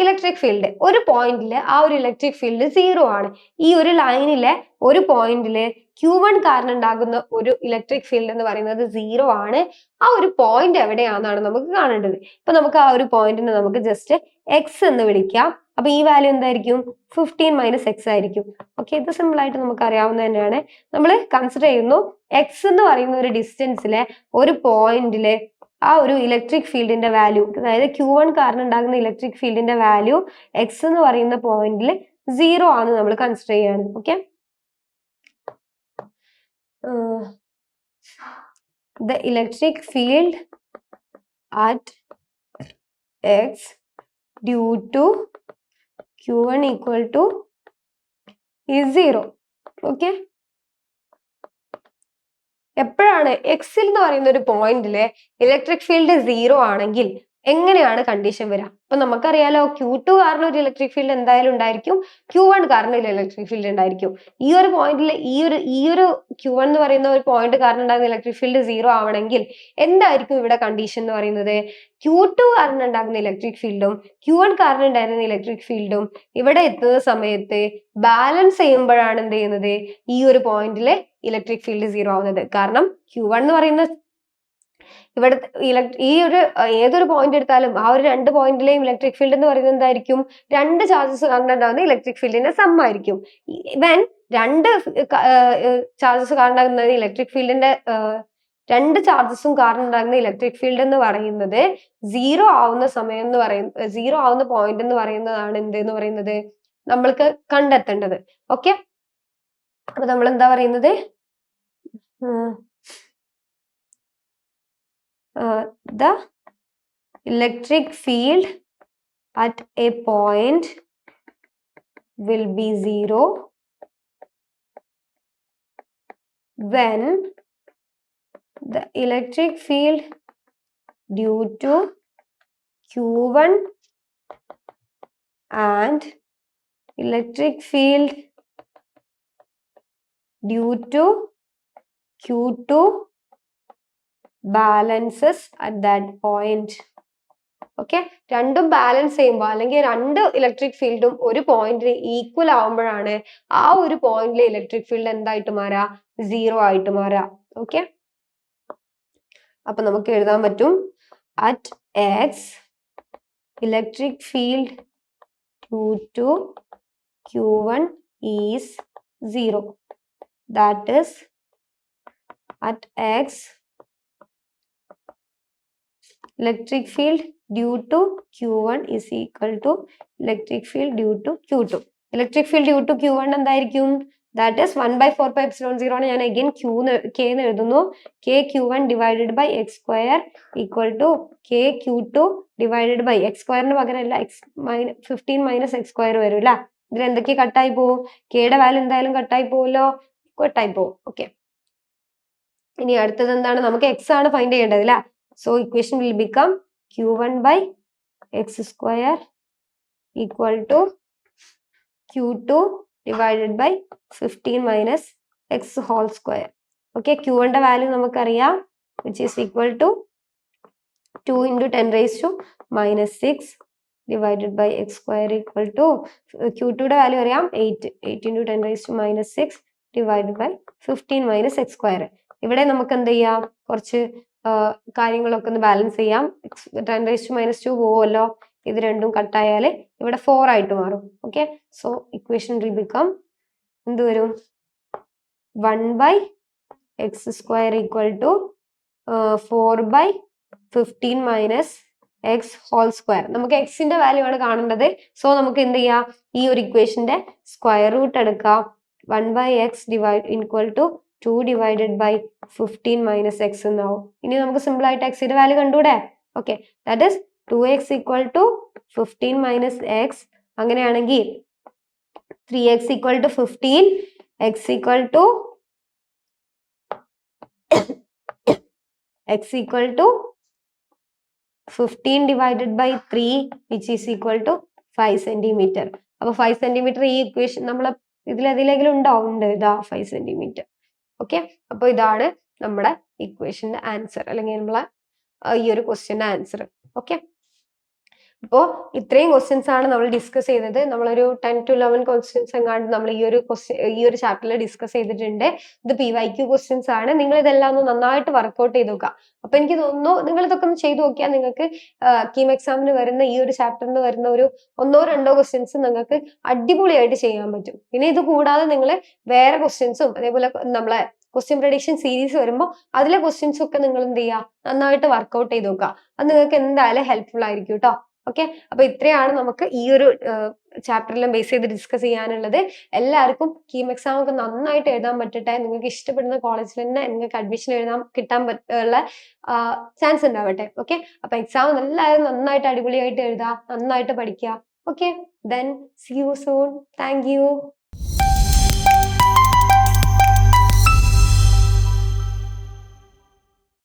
ഇലക്ട്രിക് ഫീൽഡ്, ഒരു പോയിന്റില് ആ ഒരു ഇലക്ട്രിക് ഫീൽഡ് 0 ആണ്. ഈ ഒരു ലൈനിലെ ഒരു പോയിന്റില് q1 കാരണം ഉണ്ടാകുന്ന ഒരു ഇലക്ട്രിക് ഫീൽഡ് എന്ന് പറയുന്നത് 0 ആണ്. ആ ഒരു പോയിന്റ് എവിടെയാണെന്നാണ് നമുക്ക് കാണേണ്ടത്. ഇപ്പൊ നമുക്ക് ആ ഒരു പോയിന്റിനെ നമുക്ക് ജസ്റ്റ് x എന്ന് വിളിക്കാം. അപ്പൊ ഈ വാല്യൂ എന്തായിരിക്കും? 15 - x ആയിരിക്കും. ഓക്കെ, ഇത് സിമ്പിൾ ആയിട്ട് നമുക്ക് അറിയാവുന്ന തന്നെയാണ്. നമ്മൾ കൺസിഡർ ചെയ്യുന്നു x എന്ന് പറയുന്ന ഒരു ഡിസ്റ്റൻസിലെ ഒരു പോയിന്റിലെ ആ ഒരു ഇലക്ട്രിക് ഫീൽഡിന്റെ വാല്യൂ, അതായത് q1 കാരണം ഉണ്ടാകുന്ന ഇലക്ട്രിക് ഫീൽഡിന്റെ വാല്യൂ x എന്ന് പറയുന്ന പോയിന്റിൽ 0 ആണ് നമ്മൾ കൺസിഡർ ചെയ്യാണ്. Okay, the electric field at x due to q1 equal to is 0. Okay, എപ്പോഴാണ് എക്സിൽ എന്ന് പറയുന്ന ഒരു പോയിന്റില് ഇലക്ട്രിക് ഫീൽഡ് 0 ആണെങ്കിൽ എങ്ങനെയാണ് കണ്ടീഷൻ വരിക? അപ്പൊ നമുക്കറിയാലോ q2 കാരണം ഒരു ഇലക്ട്രിക് ഫീൽഡ് എന്തായാലും ഉണ്ടായിരിക്കും, q1 കാരണം ഒരു ഇലക്ട്രിക് ഫീൽഡ് ഉണ്ടായിരിക്കും. ഈ ഒരു പോയിന്റിൽ ഈ ഒരു q1 എന്ന് പറയുന്ന ഒരു പോയിന്റ് കാരണം ഉണ്ടാകുന്ന ഇലക്ട്രിക് ഫീൽഡ് 0 ആവണമെങ്കിൽ എന്തായിരിക്കും ഇവിടെ കണ്ടീഷൻ എന്ന് പറയുന്നത്? q2 കാരണം ഉണ്ടാകുന്ന ഇലക്ട്രിക് ഫീൽഡും q1 കാരണം ഉണ്ടായിരുന്ന ഇലക്ട്രിക് ഫീൽഡും ഇവിടെ എത്തുന്ന സമയത്ത് ബാലൻസ് ചെയ്യുമ്പോഴാണ് എന്ത് ചെയ്യുന്നത്? ഈ ഒരു പോയിന്റിലെ ഇലക്ട്രിക് ഫീൽഡ് 0 ആവുന്നത്. കാരണം q1 എന്ന് പറയുന്ന ഇവിടെ ഈ ഒരു ഏതൊരു പോയിന്റ് എടുത്താലും ആ ഒരു രണ്ട് പോയിന്റിലെയും ഇലക്ട്രിക് ഫീൽഡ് എന്ന് പറയുന്നത് എന്തായിരിക്കും? രണ്ട് ചാർജസ് കാരണം ഉണ്ടാകുന്ന ഇലക്ട്രിക് ഫീൽഡിന്റെ സം ആയിരിക്കും. വെൻ രണ്ട് ചാർജസ് കാരണം ഉണ്ടാകുന്ന ഇലക്ട്രിക് ഫീൽഡിന്റെ രണ്ട് ചാർജസും കാരണം ഉണ്ടാകുന്ന ഇലക്ട്രിക് ഫീൽഡ് എന്ന് പറയുന്നത് 0 ആവുന്ന സമയം എന്ന് പറയുന്നത്, 0 ആവുന്ന പോയിന്റ് എന്ന് പറയുന്നതാണ് എന്ത് എന്ന് പറയുന്നത്? നമ്മൾക്ക് കണ്ടെത്തേണ്ടത്. ഓക്കെ, അപ്പൊ നമ്മൾ എന്താ പറയുന്നത്? The electric field at a point will be 0 when the electric field due to q1 and electric field due to Q2 balances at that point. Okay, രണ്ടും ബാലൻസ് ചെയ്യുമ്പോൾ അല്ലെങ്കിൽ രണ്ട് ഇലക്ട്രിക് ഫീൽഡും ഒരു പോയിന്റിൽ ഈക്വൽ ആവുമ്പോഴാണ് ആ ഒരു പോയിന്റിലെ ഇലക്ട്രിക് ഫീൽഡ് എന്തായിട്ട് മാറാ? 0 ആയിട്ട് മാറാ. ഓക്കെ, അപ്പൊ നമുക്ക് എഴുതാൻ പറ്റും at x electric field Q2 Q1 is 0. That is at x electric field due to Q1 is equal to electric field due to Q2. Electric field due to Q1 എന്തായിരിക്കും? That is 1/4π0 ആണ്. ഞാൻ again k എന്ന് എഴുതുന്നു. k Q1 divided by x square equal to k Q2 divided by x square ന് പകരമല്ല 15 minus x square വരും അല്ലേ? ഇതിൽ എന്തൊക്കെ കട്ടായി പോവും? k യുടെ വാല്യൂ എന്തായാലും കട്ടായി പോവല്ലോ, കട്ടായി പോവും. ഓക്കെ, ഇനി അടുത്തത് എന്താണ്? നമുക്ക് x ആണ് ഫൈൻഡ് ചെയ്യേണ്ടത് അല്ലേ? So equation will become Q1 by x square equal to Q2 divided by 15 minus x whole square. Okay, Q1 ന്റെ വാല്യൂ നമുക്കറിയാം, which is equal to 2 into 10 raised to minus 6 divided by x square equal to Q2 യുടെ വാല്യൂ അറിയാം 8 into 10 raised to minus 6 divided by 15 minus x square. ഇവിടെ നമുക്ക് എന്ത് ചെയ്യാം? കുറച്ച് കാര്യങ്ങളൊക്കെ ഒന്ന് ബാലൻസ് ചെയ്യാം. 10 raised to minus 2 പോവുമല്ലോ, ഇത് രണ്ടും കട്ടായാൽ ഇവിടെ 4 ആയിട്ട് മാറും. Okay, so equation will become എന്ത് വരും? 1 by x square equal to 4 by 15 minus x whole square. നമുക്ക് എക്സിന്റെ വാല്യൂ ആണ് കാണേണ്ടത്. സോ നമുക്ക് എന്ത് ചെയ്യാം? ഈ ഒരു ഇക്വേഷന്റെ സ്ക്വയർ റൂട്ട് എടുക്കാം. 1 by x equal to 2 divided by 15 minus x എന്നാവും. ഇനി നമുക്ക് സിമ്പിൾ ആയിട്ട് എക്സിന്റെ വാല്യൂ കണ്ടൂടെ? Okay, that is 2x equal to 15 minus x. അങ്ങനെയാണെങ്കിൽ 3x equal to 15, x equal to x equal to 15 divided by 3 which is equal to 5 centimeter. അപ്പോൾ 5 centimeter ഈ ഇക്വേഷൻ നമ്മൾ ഇതിലെതിലെങ്കിലും ഉണ്ട്, ഇതാ 5 centimeter. ഓക്കെ, അപ്പോൾ ഇതാണ് നമ്മുടെ ഇക്വേഷന്റെ ആൻസർ, അല്ലെങ്കിൽ നമ്മളെ ഈ ഒരു ക്വസ്റ്റ്യന്റെ ആൻസർ. ഓക്കെ, അപ്പോൾ ഇത്രയും ക്വസ്റ്റ്യൻസ് ആണ് നമ്മൾ ഡിസ്കസ് ചെയ്തത്. നമ്മളൊരു 10 to 11 ക്വസ്റ്റ്യൻസ് എങ്ങാണ്ട് നമ്മൾ ഈ ഒരു ചാപ്റ്ററിൽ ഡിസ്കസ് ചെയ്തിട്ടുണ്ട്. ഇത് PYQ ക്വസ്റ്റ്യൻസ് ആണ്. നിങ്ങൾ ഇതെല്ലാം ഒന്ന് നന്നായിട്ട് വർക്ക്ഔട്ട് ചെയ്ത് നോക്കുക. അപ്പൊ എനിക്ക് തോന്നുന്നു നിങ്ങൾ ഇതൊക്കെ ഒന്ന് ചെയ്ത് നോക്കിയാൽ നിങ്ങൾക്ക് കീം എക്സാമിന് വരുന്ന ഈ ഒരു ചാപ്റ്ററിന് വരുന്ന ഒരു 1-2 ക്വസ്റ്റ്യൻസ് നിങ്ങൾക്ക് അടിപൊളിയായിട്ട് ചെയ്യാൻ പറ്റും. പിന്നെ ഇത് കൂടാതെ നിങ്ങൾ വേറെ ക്വസ്റ്റ്യൻസും അതേപോലെ നമ്മളെ ക്വസ്റ്റ്യൻ പ്രഡിക്ഷൻ സീരീസ് വരുമ്പോൾ അതിലെ ക്വസ്റ്റ്യൻസും ഒക്കെ നിങ്ങൾ എന്ത് ചെയ്യുക? നന്നായിട്ട് വർക്ക്ഔട്ട് ചെയ്ത് നോക്കുക. അത് നിങ്ങൾക്ക് എന്തായാലും ഹെൽപ്ഫുൾ ആയിരിക്കും കേട്ടോ. ഓക്കെ, അപ്പൊ ഇത്രയാണ് നമുക്ക് ഈ ഒരു ചാപ്റ്ററിലും ബേസ് ചെയ്ത് ഡിസ്കസ് ചെയ്യാനുള്ളത്. എല്ലാവർക്കും കീം എക്സാം ഒക്കെ നന്നായിട്ട് എഴുതാൻ പറ്റട്ടെ. നിങ്ങൾക്ക് ഇഷ്ടപ്പെടുന്ന കോളേജിൽ തന്നെ നിങ്ങൾക്ക് അഡ്മിഷൻ കിട്ടാൻ ഉള്ള ചാൻസ് ഉണ്ടാവട്ടെ. ഓക്കെ, അപ്പൊ എക്സാം എല്ലാവരും നന്നായിട്ട് അടിപൊളിയായിട്ട് എഴുതുക, നന്നായിട്ട് പഠിക്കുക. Okay, then see you soon. Thank you.